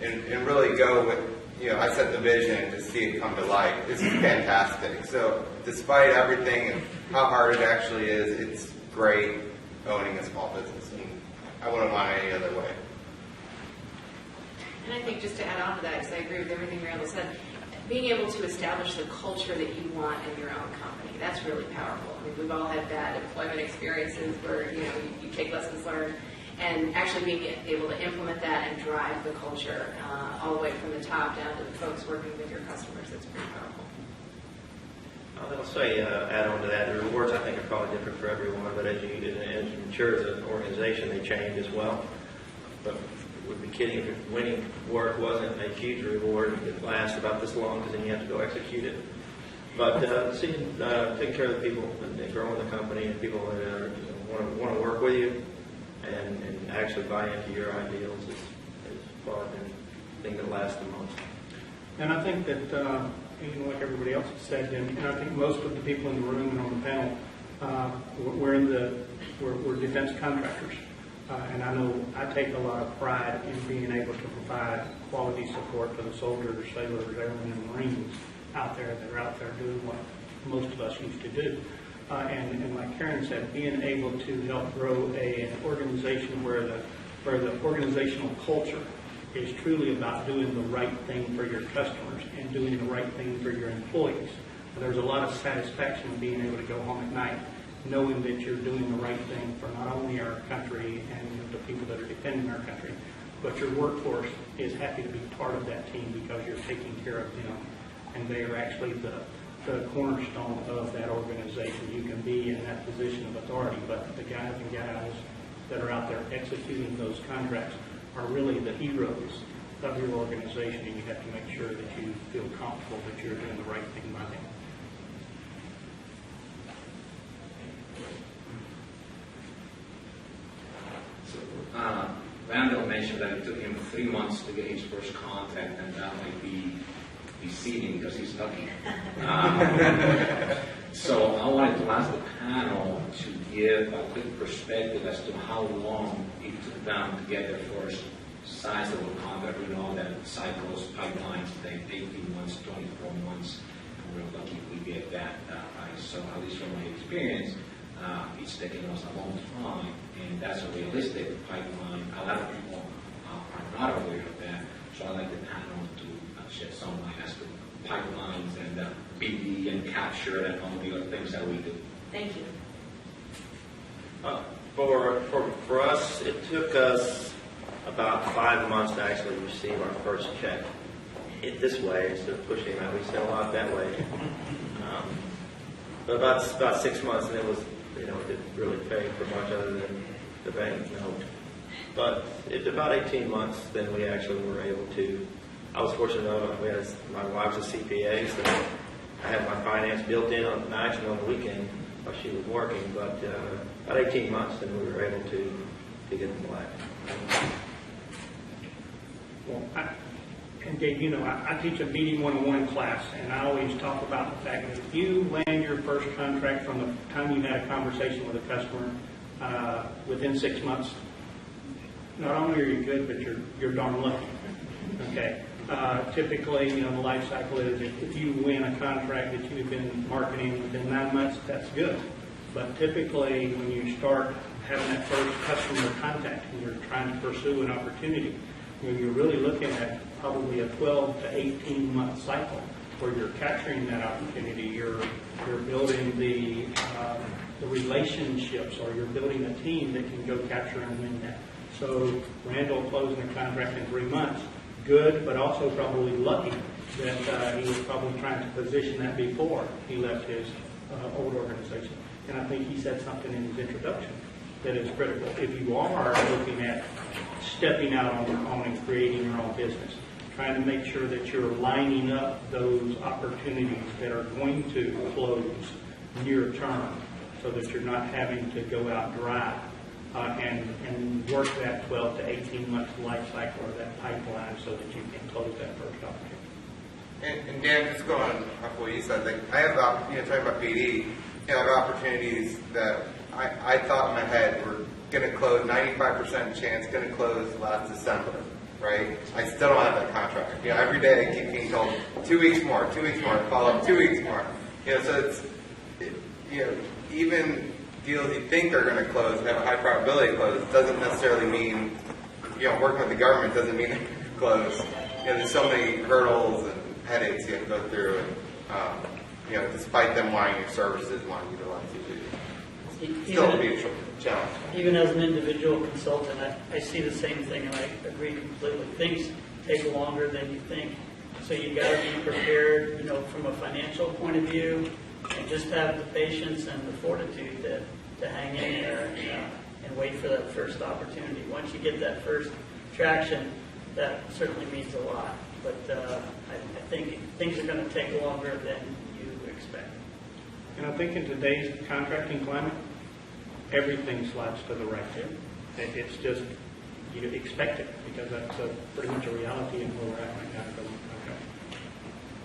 and really go with, I set the vision to see it come to life. This is fantastic. So despite everything and how hard it actually is, it's great owning a small business, and I wouldn't want it any other way. And I think just to add on to that, because I agree with everything Randall said, being able to establish the culture that you want in your own company, that's really powerful. I mean, we've all had bad employment experiences where, you take lessons learned, and actually being able to implement that and drive the culture all the way from the top down to the folks working with your customers, that's pretty powerful. I'll say, add on to that, the rewards I think are probably different for everyone, but as you mature as an organization, they change as well. But we'd be kidding if winning work wasn't a huge reward. It lasts about this long because then you have to go execute it. But taking care of the people and growing the company and people that want to work with you and actually buy into your ideals is probably the thing that lasts the most. And I think that, like everybody else has said, and I think most of the people in the room and on the panel, we're defense contractors. And I know I take a lot of pride in being able to provide quality support to the soldiers, sailors, airmen, and Marines out there that are out there doing what most of us used to do. And like Karen said, being able to help grow an organization where the organizational culture is truly about doing the right thing for your customers and doing the right thing for your employees. There's a lot of satisfaction in being able to go home at night knowing that you're doing the right thing for not only our country and the people that are defending our country, but your workforce is happy to be part of that team because you're taking care of them, and they are actually the cornerstone of that organization. You can be in that position of authority, but the guys and gals that are out there executing those contracts are really the heroes of your organization, and you have to make sure that you feel comfortable that you're doing the right thing by them. Randall mentioned that it took him 3 months to get his first contact, and that might be deceiving because he's lucky. So I wanted to ask the panel to give a quick perspective as to how long it took them to get their first sizable contract. We know that cycles, pipelines take 18 months, 24 months, and we're lucky if we get that. So at least from my experience, it's taken us a long time, and that's a realistic pipeline. A lot of people are not aware of that, so I'd like the panel to shed some light as to pipelines and BD and capture and all the other things that we do. Thank you. For us, it took us about 5 months to actually receive our first check. This way, instead of pushing it out, we sent a lot that way. But about 6 months, and it was, it didn't really pay for much other than the bank note. But about 18 months, then we actually were able to. I was fortunate enough, my wife's a CPA, so I had my finance built in on nights and on the weekend while she was working. But about 18 months, then we were able to get in the black. Well, and Dave, I teach a BD 101 class, and I always talk about the fact that if you land your first contract from the time you had a conversation with a customer within 6 months, not only are you good, but you're darn lucky. Okay. Typically, the life cycle is if you win a contract that you've been marketing within 9 months, that's good. But typically, when you start having that first customer contact and you're trying to pursue an opportunity, you're really looking at probably a 12 to 18 month cycle where you're capturing that opportunity. You're building the relationships, or you're building a team that can go capture and win that. So Randall closing a contract in 3 months, good, but also probably lucky that he was probably trying to position that before he left his old organization. And I think he said something in his introduction that is critical. If you are looking at stepping out on your own and creating your own business, trying to make sure that you're lining up those opportunities that are going to close near term so that you're not having to go out dry and work that 12 to 18 month life cycle or that pipeline so that you can close that first opportunity. And Dan, just going off what you said, I have talking about BD, I have opportunities that I thought in my head were going to close 95% chance, going to close last December, right? I still don't have that contract. Every day I keep being told 2 weeks more, follow up 2 weeks more. So it's even deals you think are going to close, have a high probability of close, doesn't necessarily mean, working with the government doesn't mean they're going to close. There's so many hurdles headaches you have to go through, and despite them wanting your services, wanting to utilize you, still be a challenge. Even as an individual consultant, I see the same thing, and I agree completely. Things take longer than you think, so you got to be prepared, from a financial point of view, and just have the patience and the fortitude to hang in there and wait for that first opportunity. Once you get that first traction, that certainly means a lot. But I think things are going to take longer than you expect. And I think in today's contracting climate, everything slides to the right. It's just, you expect it, because that's pretty much a reality in where we're at right now.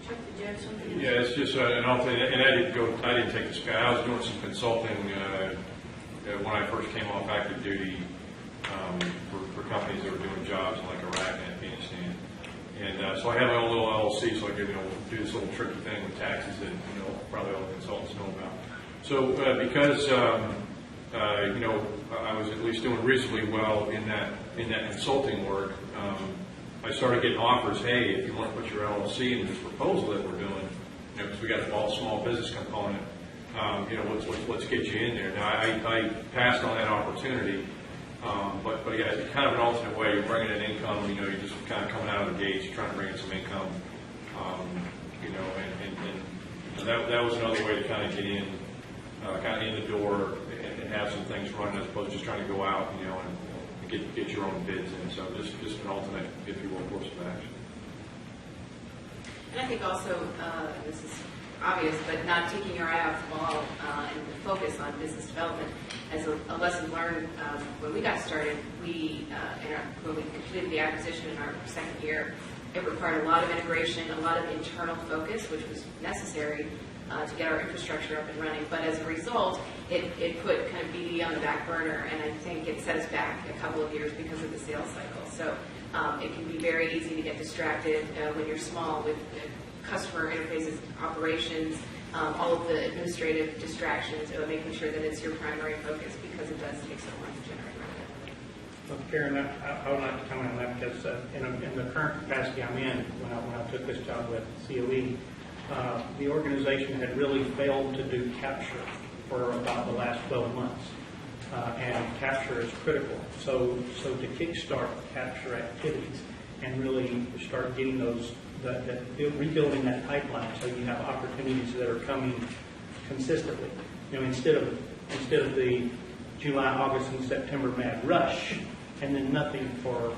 Chuck, did you have something? Yeah, it's just an thing, and I didn't take this. I was doing some consulting when I first came off active duty for companies that were doing jobs in like Iraq and Afghanistan. And so I have my own little LLC, so I could do this little tricky thing with taxes that probably all the consultants know about. So because I was at least doing reasonably well in that consulting work, I started getting offers. Hey, if you want to put your LLC in this proposal that we're doing, because we got the small business component, let's get you in there. Now I passed on that opportunity. But yeah, it's kind of an alternate way. You're bringing in income. You're just kind of coming out of the gates. You're trying to bring in some income. And that was another way to kind of get in, kind of in the door and have some things running, as opposed to just trying to go out, and get your own bids in. So just an alternate, if you will, course of action. And I think also, this is obvious, but not taking your eye off the ball and the focus on business development. As a lesson learned, when we got started, when we completed the acquisition in our second year, it required a lot of integration, a lot of internal focus, which was necessary to get our infrastructure up and running. But as a result, it put kind of BD on the back burner, and I think it set us back a couple of years because of the sales cycle. So it can be very easy to get distracted when you're small with customer interfaces, operations, all of the administrative distractions, making sure that it's your primary focus, because it does take so long to generate revenue. Well, Karen, I would like to comment on that, because in the current capacity I'm in, when I took this job with COE, the organization had really failed to do capture for about the last 12 months. And capture is critical. So to kickstart capture activities and really start getting rebuilding that pipeline, so you have opportunities that are coming consistently. Instead of the July, August, and September mad rush, and then nothing for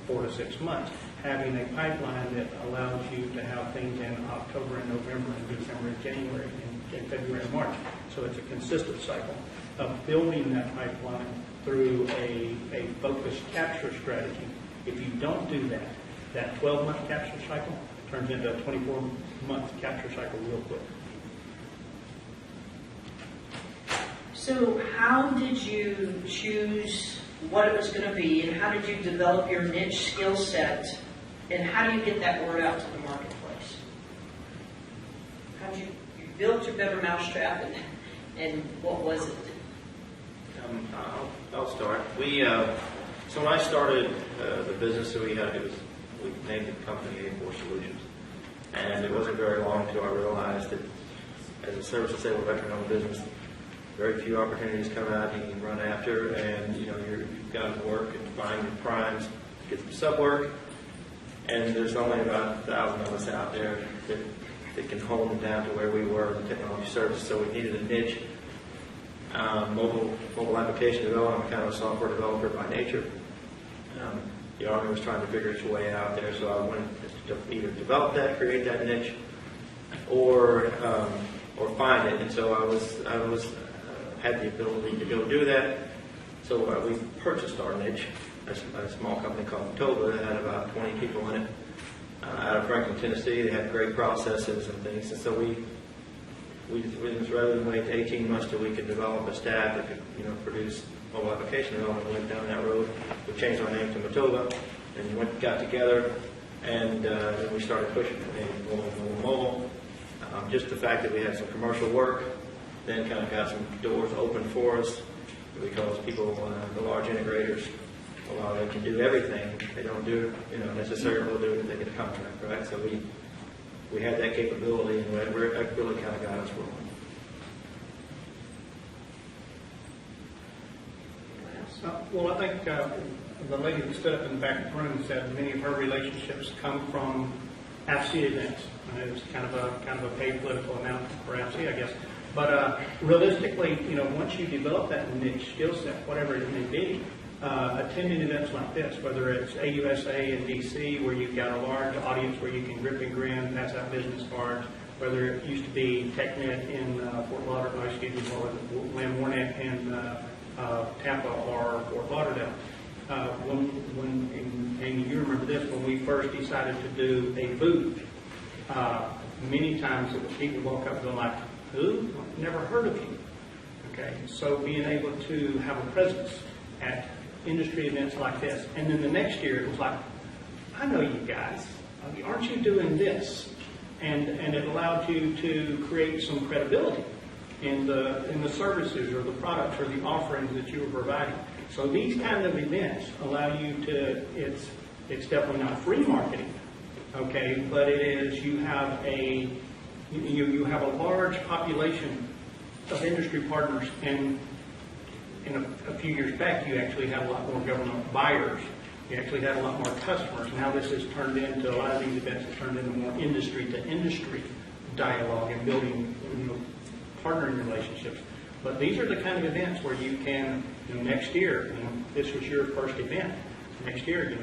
4 to 6 months. Having a pipeline that allows you to have things in October and November and December and January and February and March. So it's a consistent cycle of building that pipeline through a focused capture strategy. If you don't do that, that 12-month capture cycle turns into a 24-month capture cycle real quick. So how did you choose what it was going to be, and how did you develop your niche skill set, and how do you get that word out to the marketplace? How did you build your better mousetrap, and what was it? I'll start. So when I started the business that we named the company A4 Solutions. And it wasn't very long until I realized that as a service-disabled veteran-owned business, very few opportunities come out you can run after, and you've got to work and find your primes, get some sub work, and there's only about 1,000 of us out there that can hold them down to where we were in technology services. So we needed a niche. Mobile application development. I'm kind of a software developer by nature. The Army was trying to figure its way out there, so I wanted to either develop that, create that niche, or find it. And so I had the ability to go do that. So we purchased our niche, a small company called Matova that had about 20 people in it, out of Franklin, Tennessee. They had great processes and things, and so we rather than wait 18 months till we could develop a staff that could produce mobile application development, we went down that road. We changed our name to Matova, and got together, and then we started pushing the name mobile. Just the fact that we had some commercial work then kind of got some doors open for us, because people, the large integrators, while they can do everything, they don't do necessarily do it if they get a contract, right? So we had that capability, and that really kind of got us rolling. Well, I think the lady that stood up in the back of the room said many of her relationships come from AFCEA events. It was kind of a paid political announcement for AFCEA, I guess. But realistically, once you develop that niche skill set, whatever it may be, attending events like this, whether it's AUSA in D.C., where you've got a large audience where you can grip and grin, pass out business cards, whether it used to be TechNet in Fort Lauderdale, or Lamb Warnet in Tampa or Fort Lauderdale. And you remember this, when we first decided to do a booth, many times it was people walk up and go like, who? Never heard of you. Okay, so being able to have a presence at industry events like this, and then the next year it was like, I know you guys, aren't you doing this? And it allowed you to create some credibility in the services or the products or the offerings that you were providing. So these kind of events allow you to, it's definitely not free marketing, okay, but it is, you have a large population of industry partners, and a few years back you actually had a lot more government buyers. You actually had a lot more customers. Now this has turned into, a lot of these events have turned into more industry to industry dialogue and building, partnering relationships. But these are the kind of events where you can, next year, this was your first event. Next year,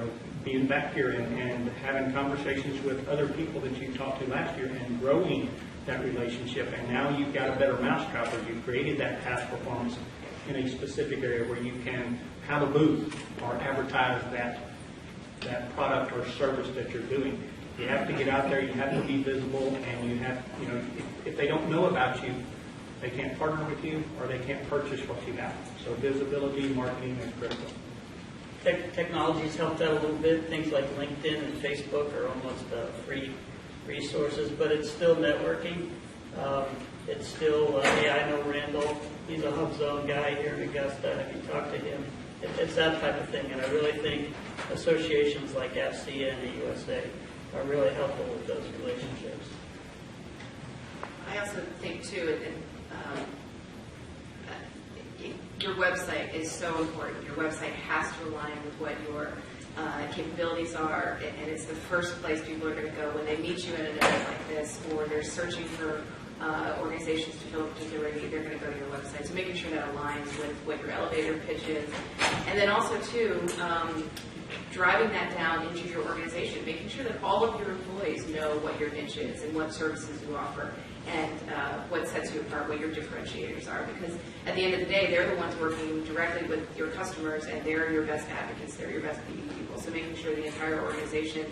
being back here and having conversations with other people that you talked to last year and growing that relationship. And now you've got a better mousetrap where you've created that past performance in a specific area where you can have a booth or advertise that product or service that you're doing. You have to get out there, you have to be visible, and you have, if they don't know about you, they can't partner with you or they can't purchase what you have. So visibility, marketing is critical. Technology's helped out a little bit. Things like LinkedIn and Facebook are almost free resources, but it's still networking. It's still, I know Randall. He's a Hub Zone guy here in Augusta. If you talk to him, it's that type of thing. And I really think associations like AFCEA and the USA are really helpful with those relationships. I also think too, your website is so important. Your website has to align with what your capabilities are, and it's the first place people are going to go when they meet you at an event like this, or they're searching for organizations to fill a particular need. They're going to go to your website. So making sure that aligns with what your elevator pitch is, and then also too, driving that down into your organization, making sure that all of your employees know what your niche is and what services you offer, and what sets you apart, what your differentiators are. Because at the end of the day, they're the ones working directly with your customers, and they're your best advocates, they're your best BD people. So making sure the entire organization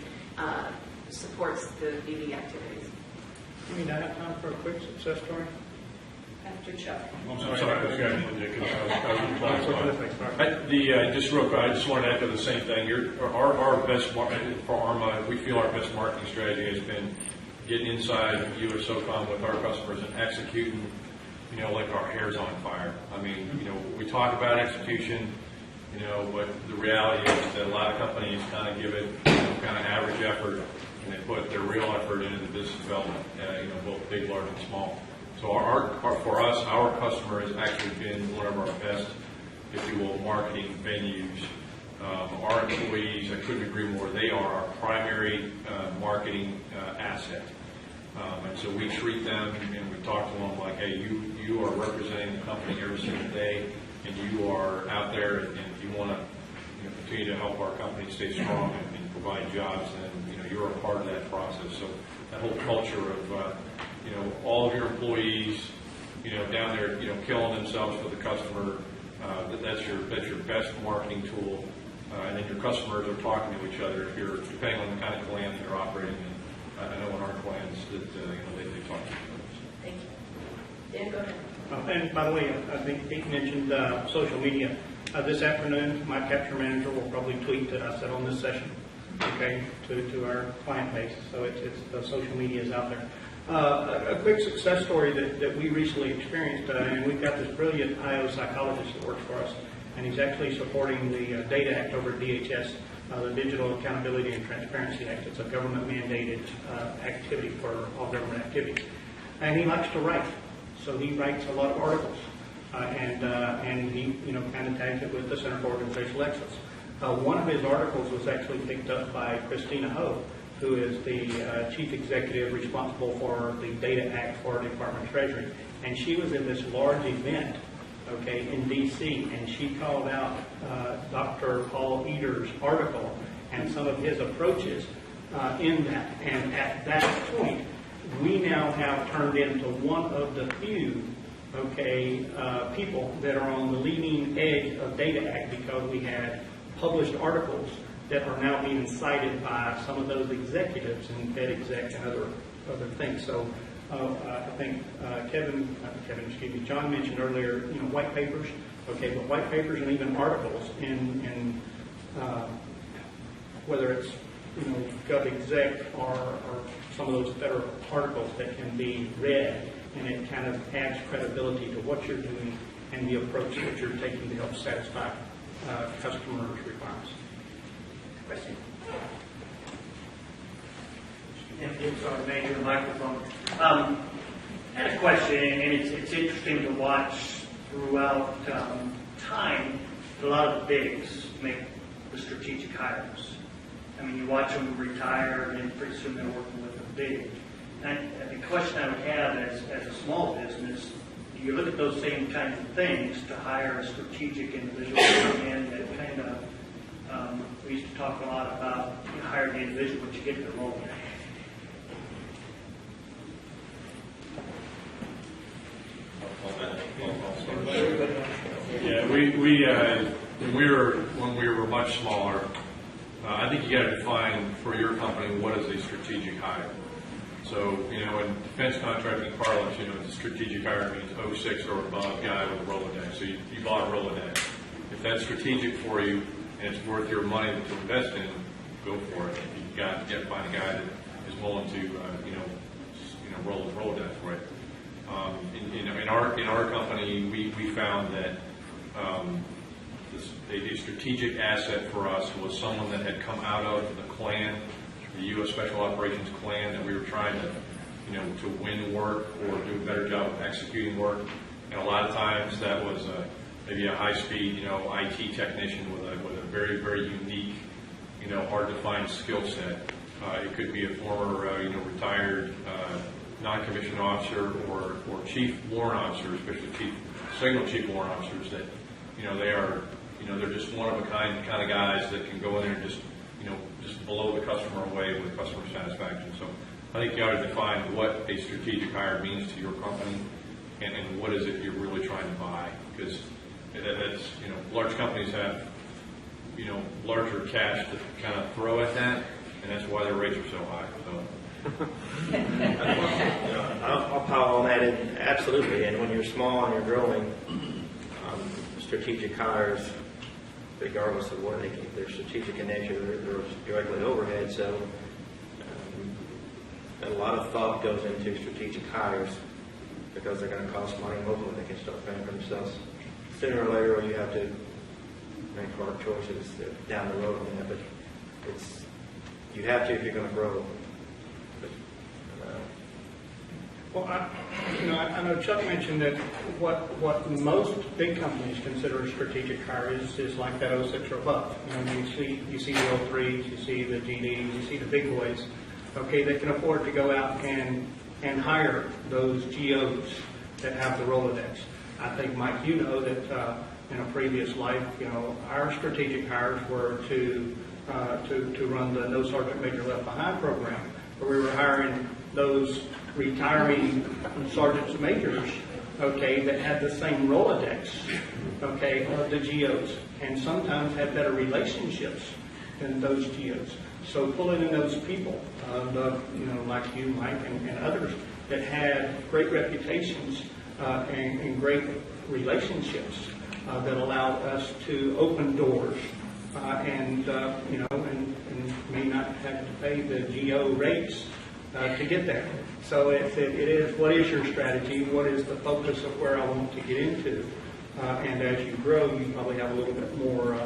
supports the BD activities. I mean, I have time for a quick success story. After Chuck. I'm sorry. Just real quick, I just wanted to echo the same thing. Our best marketing for ARMA, we feel our best marketing strategy has been getting inside USOCOM with our customers and executing, like our hair's on fire. I mean, we talk about execution, but the reality is that a lot of companies kind of give it kind of average effort, and they put their real effort into the business development, both big, large, and small. So for us, our customer has actually been one of our best, if you will, marketing venues. Our employees, I couldn't agree more, they are our primary marketing asset. And so we treat them and we talk to them like, hey, you are representing the company every single day, and you are out there, and if you want to continue to help our company stay strong and provide jobs, then you're a part of that process. So that whole culture of all of your employees, down there, killing themselves for the customer. That's your best marketing tool. And then your customers are talking to each other. Depending on the kind of clans you're operating in. I know in our clans that they talk to each other. Thank you. Dan, go ahead. And by the way, I think Pete mentioned social media. This afternoon, my capture manager will probably tweet that I said on this session, okay, to our client base. So it's the social media is out there. A quick success story that we recently experienced, and we've got this brilliant IO psychologist that works for us, and he's actually supporting the Data Act over at DHS, the Digital Accountability and Transparency Act. It's a government-mandated activity for all government activities. And he likes to write, so he writes a lot of articles, and he kind of tags it with the Center for Organizational Excellence. One of his articles was actually picked up by Christina Ho, who is the chief executive responsible for the Data Act for our Department of Treasury. And she was in this large event, okay, in D.C., and she called out Dr. Paul Eder's article and some of his approaches in that. And at that point, we now have turned into one of the few, okay, people that are on the leading edge of Data Act, because we had published articles that are now being cited by some of those executives and Fed exec and other things. So I think John mentioned earlier, white papers. Okay, but white papers and even articles in whether it's Gov Exec or some of those federal articles that can be read, and it kind of adds credibility to what you're doing and the approach that you're taking to help satisfy customers' requirements. Question? Sorry, major microphone. I had a question, and it's interesting to watch throughout time. A lot of the bigs make the strategic hires. I mean, you watch them retire, and then pretty soon they're working with a big. And the question I would have as a small business, do you look at those same kinds of things to hire a strategic individual in that kind of, we used to talk a lot about hiring the individual, but you get the role. Yeah, when we were much smaller, I think you got to define for your company what is a strategic hire. So, in defense contracting parlance, the strategic hire means 06 or above guy with a Rolodex. So you bought a Rolodex. If that's strategic for you and it's worth your money to invest in, go for it. You've got to find a guy that is willing to, roll his Rolodex for it. In our company, we found that a strategic asset for us was someone that had come out of the Klan, the U.S. Special Operations Klan, that we were trying to, to win work or do a better job of executing work. And a lot of times that was maybe a high-speed, IT technician with a very, very unique, hard-to-find skill set. It could be a former, retired non-commissioned officer or chief warrant officer, especially signal chief warrant officers that, they are, they're just one-of-a-kind kind of guys that can go in there and just blow the customer away with customer satisfaction. So I think you ought to define what a strategic hire means to your company and what is it you're really trying to buy. Because that's, large companies have, larger cash to kind of throw at that, and that's why their rates are so high. So. I'll pile on that, and absolutely. And when you're small and you're growing, strategic hires, regardless of what they're strategic in nature, they're directly overhead. So a lot of thought goes into strategic hires because they're going to cost money. Hopefully, they can start paying for themselves sooner or later. Or you have to make hard choices down the road on that. But you have to if you're going to grow. Well, I know Chuck mentioned that what most big companies consider a strategic hire is like that 06 or above. You see the O3s, you see the GDs, you see the big boys, okay, that can afford to go out and hire those GOs that have the Rolodex. I think, Mike, that in a previous life, our strategic hires were to run the No Sergeant Major Left Behind program, where we were hiring those retiring sergeants majors, okay, that had the same Rolodex, okay, of the GOs, and sometimes had better relationships than those GOs. So pulling in those people, like you, Mike, and others that had great reputations and great relationships that allowed us to open doors and may not have to pay the GO rates to get there. So it is, what is your strategy? What is the focus of where I want to get into? And as you grow, you probably have a little bit more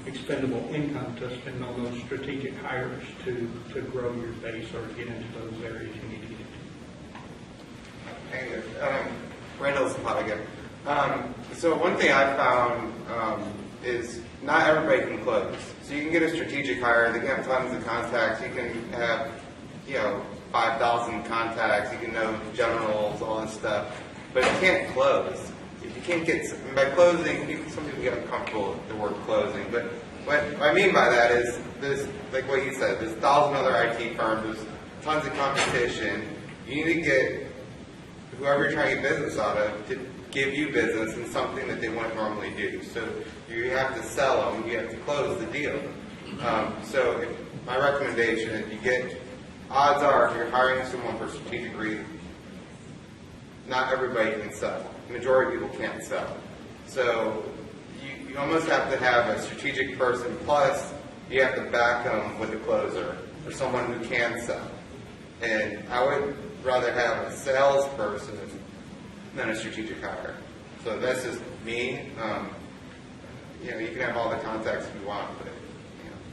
expendable income to spend on those strategic hires to grow your base or get into those areas you need to get into. Thank you. Randall Zapata again. So one thing I found is not everybody can close. So you can get a strategic hire, they can have tons of contacts, you can have, 5,000 contacts, you can know generals, all this stuff, but you can't close. If you can't get, by closing, some people get uncomfortable with the word closing, but what I mean by that is there's, like what you said, there's 1,000 other IT firms, there's tons of competition. You need to get whoever you're trying to get business out of to give you business in something that they wouldn't normally do. So you have to sell them, you have to close the deal. So my recommendation is you get, odds are if you're hiring someone for strategic reasons, not everybody can sell. The majority of people can't sell. So you almost have to have a strategic person, plus you have to back them with a closer or someone who can sell. And I would rather have a salesperson than a strategic hire. So that's just me. You can have all the contacts you want, but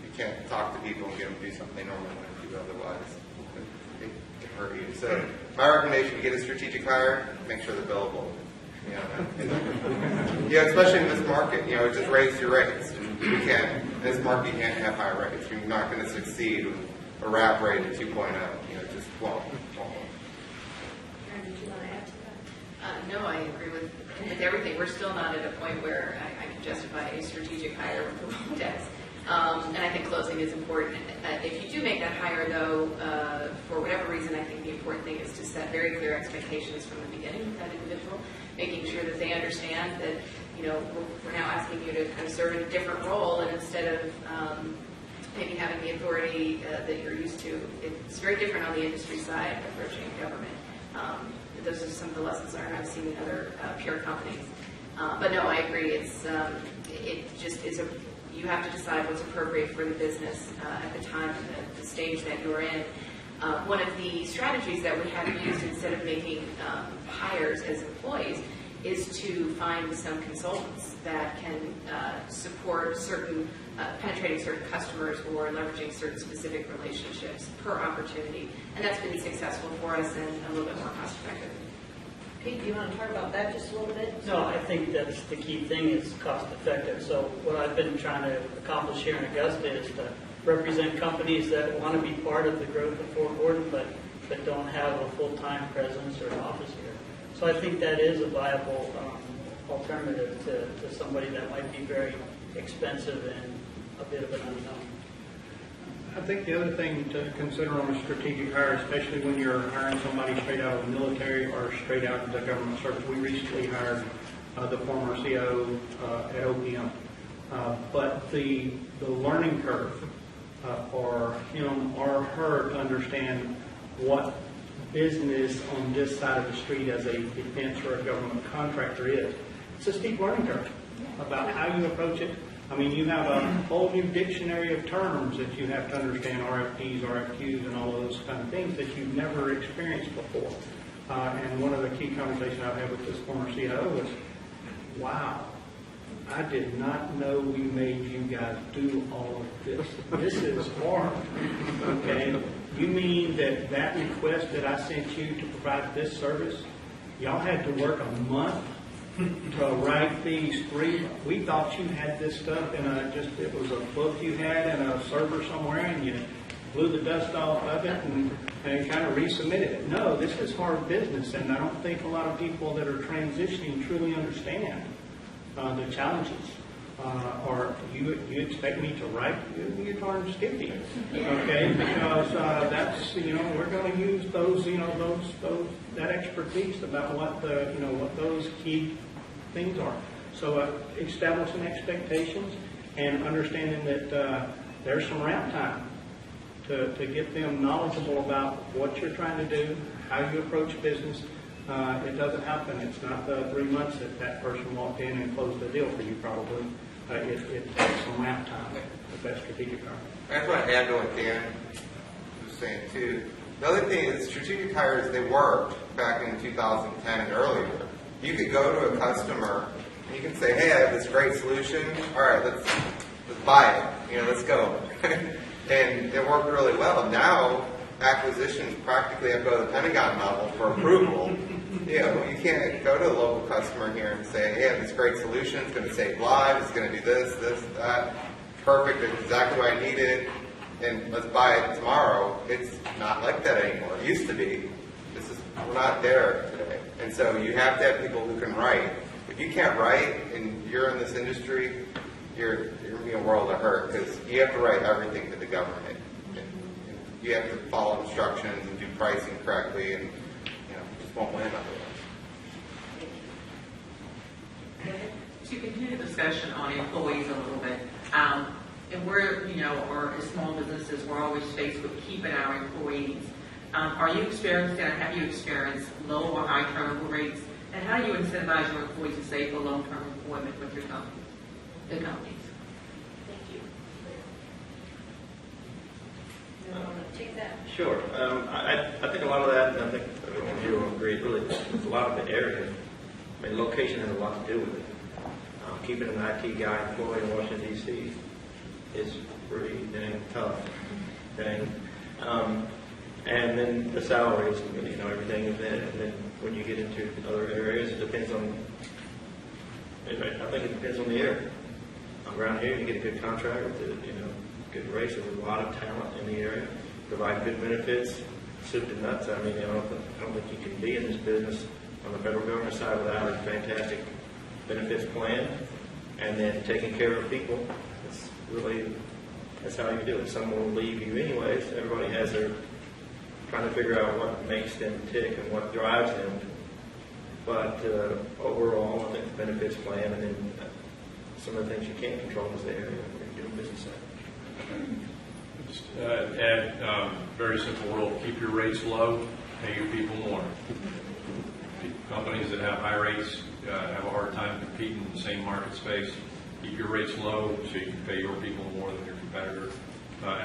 you can't talk to people and get them to do something they normally wouldn't do otherwise. It can hurt you. So my recommendation: you get a strategic hire, make sure they're billable. Especially in this market, it just raises your rates. And you can't, in this market, you can't have high rates. You're not going to succeed with a RAP rate of 2.0. It just won't. Karen, did you want to add to that? No, I agree with everything. We're still not at a point where I can justify a strategic hire with the Rolodex. And I think closing is important. If you do make that hire, though, for whatever reason, I think the important thing is to set very clear expectations from the beginning with that individual, making sure that they understand that, we're now asking you to kind of serve in a different role, and instead of maybe having the authority that you're used to, it's very different on the industry side approaching government. Those are some of the lessons learned I've seen in other peer companies. But no, I agree. You have to decide what's appropriate for the business at the time, the stage that you're in. One of the strategies that we have used instead of making hires as employees is to find some consultants that can support penetrating certain customers or leveraging certain specific relationships per opportunity. And that's been successful for us and a little bit more cost effective. Pete, do you want to talk about that just a little bit? No, I think that's the key thing is cost effective. So what I've been trying to accomplish here in Augusta is to represent companies that want to be part of the growth of Fort Gordon, but don't have a full-time presence or an office here. So I think that is a viable alternative to somebody that might be very expensive and a bit of an unknown. I think the other thing to consider on a strategic hire, especially when you're hiring somebody straight out of the military or straight out of the government service, we recently hired the former CO at OPM. But the learning curve for him or her to understand what business on this side of the street as a defense or a government contractor is, it's a steep learning curve about how you approach it. I mean, you have a whole new dictionary of terms that you have to understand, RFPs, RFQs, and all those kind of things that you've never experienced before. And one of the key conversations I've had with this former CEO was, wow, I did not know we made you guys do all of this. This is hard. Okay? You mean that request that I sent you to provide this service, y'all had to work a month to write these 3. We thought you had this stuff in it was a book you had in a server somewhere, and you blew the dust off of it and kind of resubmitted it. No, this is hard business, and I don't think a lot of people that are transitioning truly understand the challenges. Or you expect me to write? You're darn skippy, okay? Because that's we're going to use those that expertise about what those key things are. So establishing expectations and understanding that there's some ramp time to get them knowledgeable about what you're trying to do, how you approach business. It doesn't happen. It's not the 3 months that person walked in and closed the deal for you, probably. It takes some ramp time with that strategic hire. I just want to add to what Dan was saying, too. The other thing is strategic hires, they worked back in 2010 and earlier. You could go to a customer and you can say, hey, I have this great solution. All right, let's buy it. Let's go. And it worked really well. Now, acquisitions practically have to go to the Pentagon level for approval. You can't go to a local customer here and say, hey, I have this great solution. It's going to save lives. It's going to do this, that. Perfect. It's exactly what I needed. And let's buy it tomorrow. It's not like that anymore. It used to be. We're not there today. And so you have to have people who can write. If you can't write and you're in this industry, you're in a world of hurt, because you have to write everything to the government. And you have to follow instructions and do pricing correctly, and just won't win otherwise. To continue the discussion on employees a little bit, and we're, or as small businesses, we're always faced with keeping our employees. Are you experiencing, or have you experienced low or high turnover rates? And how do you incentivize your employees to stay for long-term employment with your company, the companies? Thank you. You want to take that? Sure. I think a lot of that, and I think everyone here will agree, really, a lot of the area, location has a lot to do with it. Keeping an IT guy employed in Washington, D.C. is pretty dang tough. And then the salaries, everything is in it. And then when you get into other areas, it depends on, I think it depends on the area. Around here, you get a good contract with good rates. There's a lot of talent in the area, provide good benefits, soup to nuts. I don't think you can be in this business on the federal government side without a fantastic benefits plan and then taking care of people. That's how you do it. Someone will leave you anyways. Everybody has their trying to figure out what makes them tick and what drives them. But overall, I think the benefits plan and then some of the things you can't control is the area where you're doing business at. Just add very simple rule: keep your rates low, pay your people more. Companies that have high rates have a hard time competing in the same market space. Keep your rates low so you can pay your people more than your competitor,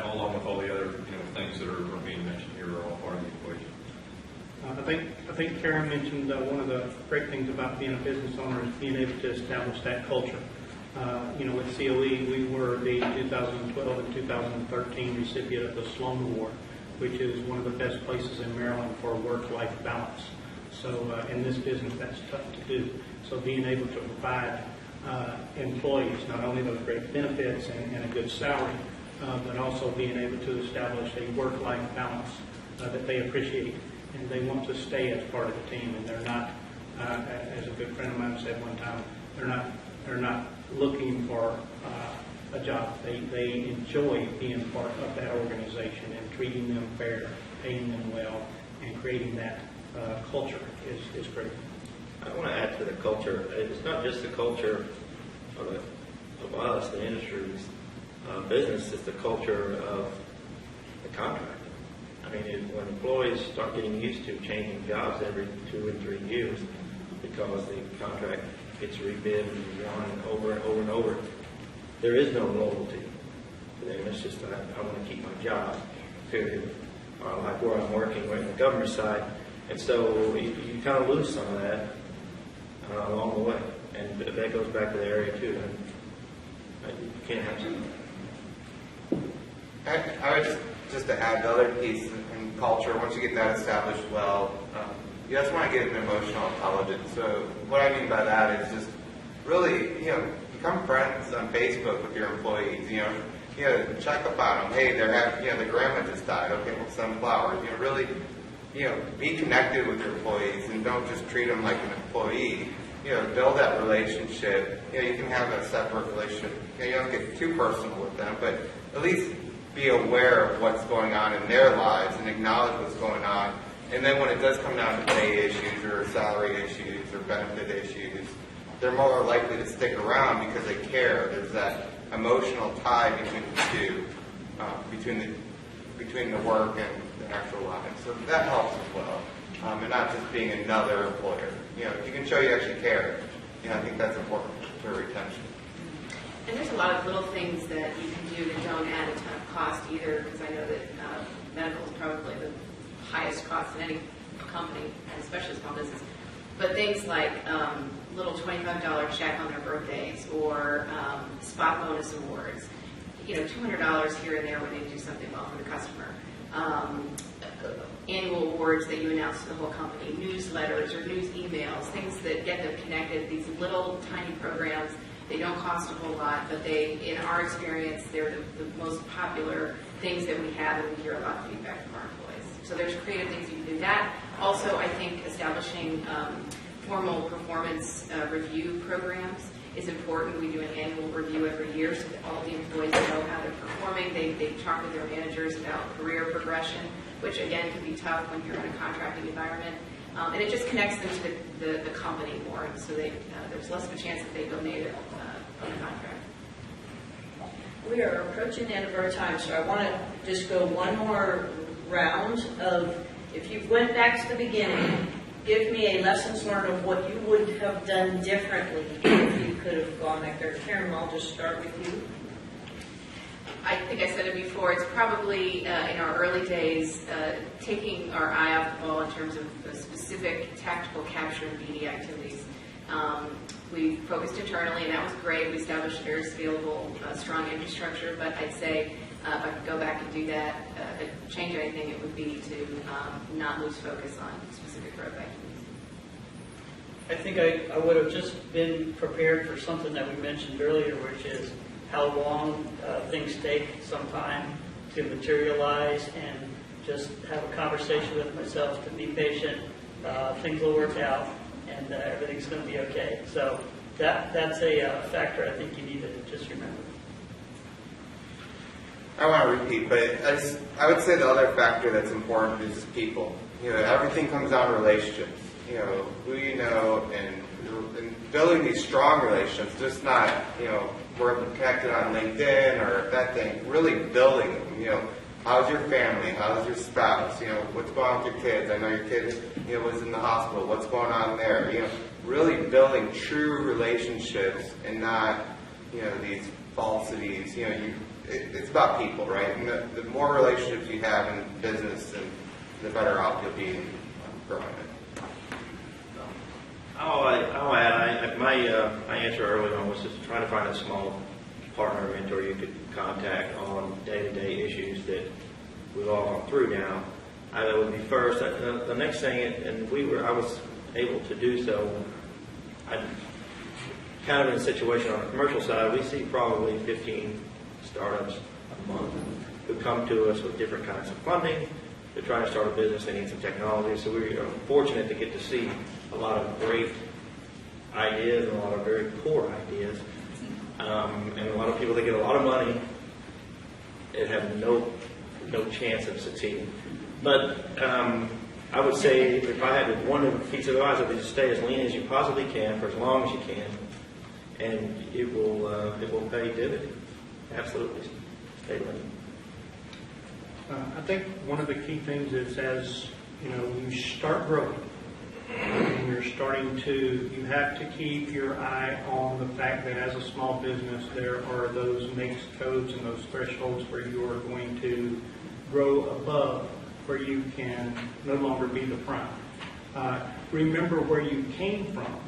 along with all the other things that are being mentioned here are all part of the equation. I think Karen mentioned one of the great things about being a business owner is being able to establish that culture. With COE, we were the 2012 and 2013 recipient of the Sloan Award, which is one of the best places in Maryland for work-life balance. So in this business, that's tough to do. So being able to provide employees not only those great benefits and a good salary, but also being able to establish a work-life balance that they appreciate and they want to stay as part of the team. And they're not, as a good friend of mine said one time, they're not looking for a job. They enjoy being part of that organization and treating them fair, paying them well, and creating that culture is great. I want to add to the culture. It's not just the culture of us, the industry's business. It's the culture of the contract. When employees start getting used to changing jobs every 2 and 3 years because the contract gets rebid and won over and over and over, there is no loyalty to them. It's just, I want to keep my job, period. Like where I'm working, we're in the government side. And so you kind of lose some of that along the way. And that goes back to the area too. And you can't have something. I would just to add the other piece in culture, once you get that established well, you just want to get an emotional intelligence. So what I mean by that is just really, become friends on Facebook with your employees. Check up on them. Hey, their grandma just died. Okay, we'll send flowers. Really, be connected with your employees and don't just treat them like an employee. Build that relationship. You can have a separate relationship. You don't get too personal with them, but at least be aware of what's going on in their lives and acknowledge what's going on. And then when it does come down to pay issues or salary issues or benefit issues, they're more likely to stick around because they care. There's that emotional tie between the two, between the work and the actual lives. So that helps as well. And not just being another employer. If you can show you actually care, I think that's important for retention. And there's a lot of little things that you can do that don't add a ton of cost either, because I know that medical is probably the highest cost in any company, and especially small business. But things like little $25 check on their birthdays or spot bonus awards, $200 here and there when they do something well for the customer. Annual awards that you announce to the whole company, newsletters or news emails, things that get them connected, these little tiny programs. They don't cost a whole lot, but they, in our experience, they're the most popular things that we have, and we hear a lot of feedback from our employees. So there's creative things you can do. That also, I think, establishing formal performance review programs is important. We do an annual review every year so that all the employees know how they're performing. They talk with their managers about career progression, which again can be tough when you're in a contracting environment. And it just connects them to the company more, and so there's less of a chance that they go native on the contract. We are approaching the end of our time, so I want to just go one more round of, if you went back to the beginning, give me a lessons learned of what you would have done differently if you could have gone back there. Karen, I'll just start with you. I think I said it before, it's probably in our early days taking our eye off the ball in terms of specific tactical capture and BD activities. We focused internally, and that was great. We established a very scalable, strong infrastructure, but I'd say if I could go back and do that, change anything, it would be to not lose focus on specific growth activities. I think I would have just been prepared for something that we mentioned earlier, which is how long things take some time to materialize, and just have a conversation with myself to be patient. Things will work out, and everything's going to be okay. So that's a factor I think you need to just remember. I want to repeat, but I would say the other factor that's important is people. Everything comes down to relationships. Who you know, and building these strong relationships, just not, we're connected on LinkedIn or that thing, really building them. How's your family? How's your spouse? What's going on with your kids? I know your kid, was in the hospital. What's going on there? Really building true relationships and not, these falsities. It's about people, right? And the more relationships you have in business, the better off you'll be growing it. I'll add, my answer early on was just trying to find a small partner or mentor you could contact on day-to-day issues that we've all gone through now. That would be first. The next thing, and I was able to do so, I kind of in a situation on the commercial side, we see probably 15 startups a month who come to us with different kinds of funding. They're trying to start a business, they need some technology. So we are fortunate to get to see a lot of great ideas and a lot of very poor ideas. And a lot of people that get a lot of money and have no chance of succeeding. But I would say if I had one piece of advice, I would just stay as lean as you possibly can for as long as you can, and it will pay dividends. Absolutely, stay lean. I think one of the key things is, as you start growing, and you have to keep your eye on the fact that as a small business, there are those mixed codes and those thresholds where you are going to grow above, where you can no longer be the prime. Remember where you came from,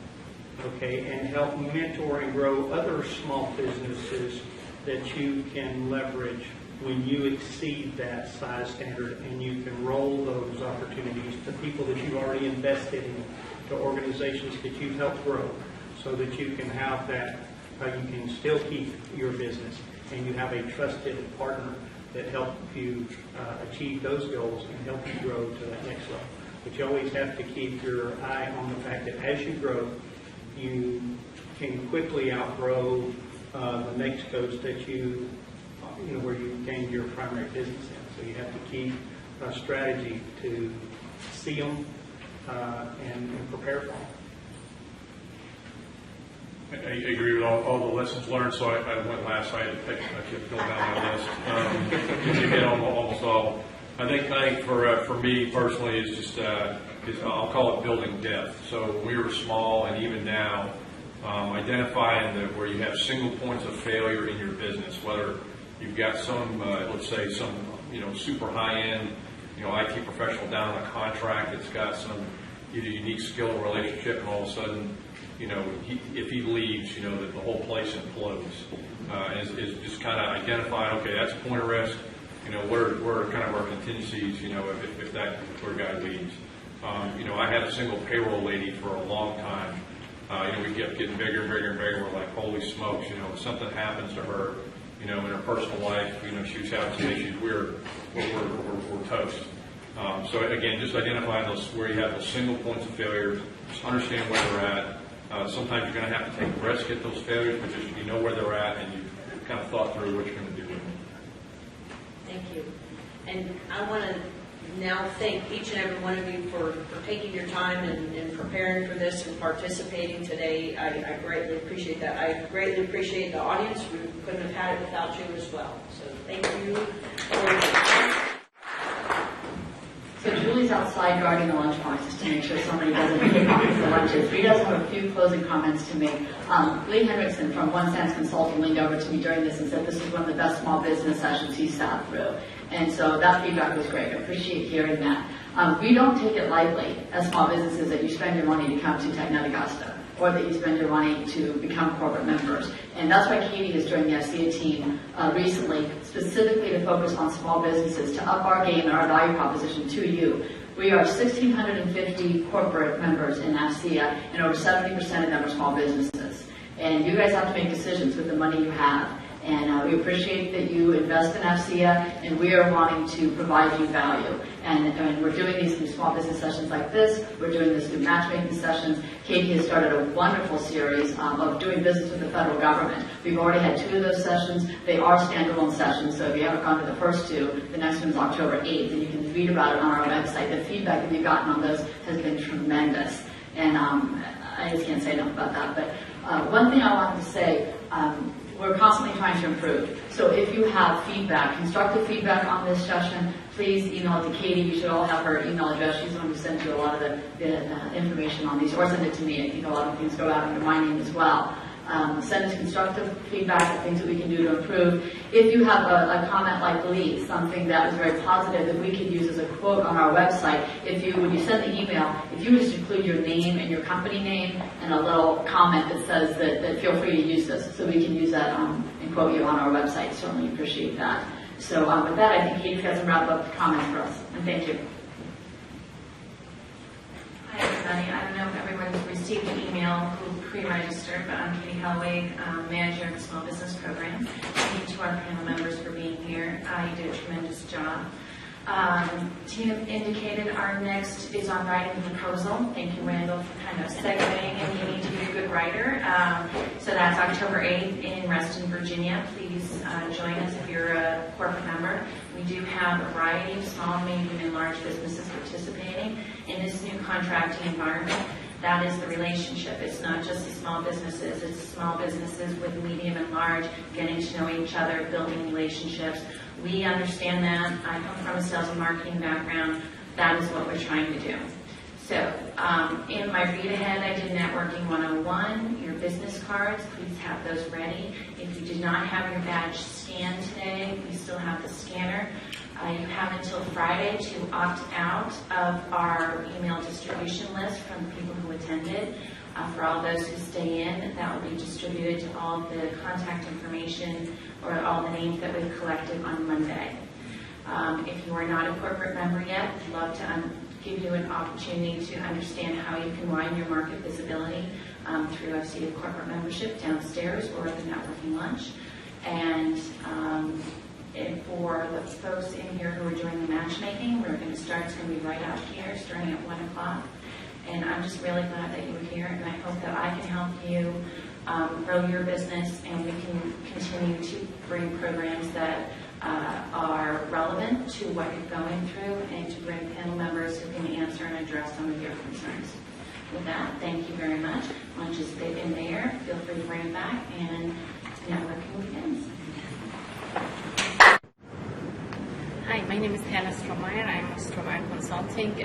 okay, and help mentor and grow other small businesses that you can leverage when you exceed that size standard, and you can roll those opportunities to people that you've already invested in, to organizations that you've helped grow, so that you can have that, you can still keep your business, and you have a trusted partner that help you achieve those goals and help you grow to that next level. But you always have to keep your eye on the fact that as you grow, you can quickly outgrow the next codes that where you gained your primary business in. So you have to keep a strategy to see them and prepare for them. I agree with all the lessons learned, so I went last. I kept going down my list to get almost all. I think for me personally is just I'll call it building depth. So we were small, and even now, identifying where you have single points of failure in your business, whether you've got some, let's say, super high-end, IT professional down on a contract that's got some, either unique skill or relationship, and all of a sudden, if he leaves, that the whole place implodes. Is just kind of identifying, okay, that's a point of risk. What are kind of our contingencies, if that poor guy leaves. I had a single payroll lady for a long time. We kept getting bigger and bigger and bigger. We're like, holy smokes, if something happens to her, in her personal life, she was having some issues, we're toast. So again, just identifying those where you have those single points of failure, just understand where they're at. Sometimes you're going to have to take a risk at those failures, but just you know where they're at and you've kind of thought through what you're going to do with them. Thank you. And I want to now thank each and every one of you for taking your time and preparing for this and participating today. I greatly appreciate that. I greatly appreciate the audience. We couldn't have had it without you as well. So thank you. So Julie's outside guarding the lunchbox just to make sure somebody doesn't kick off the lunches. He does have a few closing comments to make. Lee Henriksen from One Sense Consulting leaned over to me during this and said this is one of the best small business sessions he sat through. And so that feedback was great. I appreciate hearing that. We don't take it lightly as small businesses that you spend your money to come to TechNet Augusta, or that you spend your money to become corporate members. And that's why Katie has joined the AFCEA team recently, specifically to focus on small businesses, to up our game and our value proposition to you. We are 1,650 corporate members in AFCEA, and over 70% of them are small businesses. And you guys have to make decisions with the money you have. And we appreciate that you invest in AFCEA, and we are wanting to provide you value. And we're doing these through small business sessions like this. We're doing this through matchmaking sessions. Katie has started a wonderful series of doing business with the federal government. We've already had 2 of those sessions. They are standalone sessions, so if you haven't gone to the first 2, the next one's October 8th, and you can read about it on our website. The feedback that we've gotten on those has been tremendous. And I just can't say enough about that. But one thing I wanted to say, we're constantly trying to improve. So if you have feedback, constructive feedback on this session, please email it to Katie. You should all have her email address. She's the one who sends you a lot of the information on these, or send it to me. I think a lot of things go out under my name as well. Send us constructive feedback, things that we can do to improve. If you have a comment like Lee, something that was very positive that we could use as a quote on our website, when you send the email, if you just include your name and your company name and a little comment that says that feel free to use this, so we can use that and quote you on our website. Certainly appreciate that. So with that, I think Katie's got some wrap-up comments for us. And thank you. Hi, everybody. I don't know if everyone received the email who pre-registered, but I'm Katie Hellwig, manager of the Small Business Program. Thank you to our panel members for being here. You did a tremendous job. Tina indicated our next is on writing the proposal. Thank you, Randall, for kind of segueing, and you need to be a good writer. So that's October 8th in Reston, Virginia. Please join us if you're a corporate member. We do have a variety of small, medium, and large businesses participating in this new contracting environment. That is the relationship. It's not just the small businesses. It's small businesses with medium and large, getting to know each other, building relationships. We understand that. I come from a sales and marketing background. That is what we're trying to do. So in my read ahead, I did Networking 101, your business cards. Please have those ready. If you did not have your badge scanned today, we still have the scanner. You have until Friday to opt out of our email distribution list from the people who attended. For all those who stay in, that will be distributed to all the contact information or all the names that we've collected on Monday. If you are not a corporate member yet, we'd love to give you an opportunity to understand how you can widen your market visibility through AFCEA corporate membership downstairs or at the networking lunch. And for the folks in here who are doing the matchmaking, we're going to start. It's going to be right out here, starting at 1 o'clock. And I'm just really glad that you were here, and I hope that I can help you grow your business, and we can continue to bring programs that are relevant to what you're going through, and to bring panel members who can answer and address some of your concerns. With that, thank you very much. Lunch is in there. Feel free to bring it back, and networking begins. Hi, my name is Hannah Strohmeyer. I'm with Strohmeyer Consulting.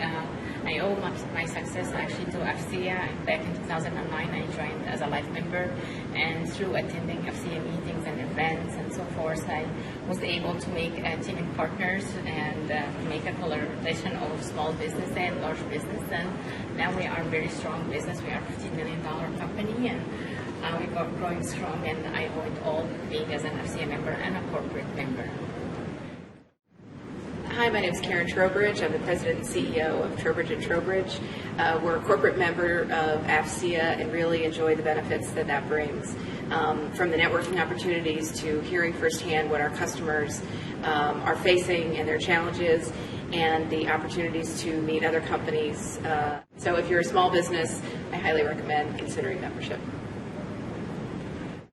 I owe my success actually to AFCEA. Back in 2009, I joined as a life member, and through attending AFCEA meetings and events and so forth, course, I was able to make teaming partners and make a collaboration of small business and large business. And now we are a very strong business. We are a $15 million company, and we are growing strong. And I owe it all being as an AFCEA member and a corporate member. Hi, my name is Karen Trowbridge. I'm the president and CEO of Trowbridge & Trowbridge. We're a corporate member of AFCEA and really enjoy the benefits that brings. From the networking opportunities to hearing firsthand what our customers are facing and their challenges, and the opportunities to meet other companies. So if you're a small business, I highly recommend considering membership.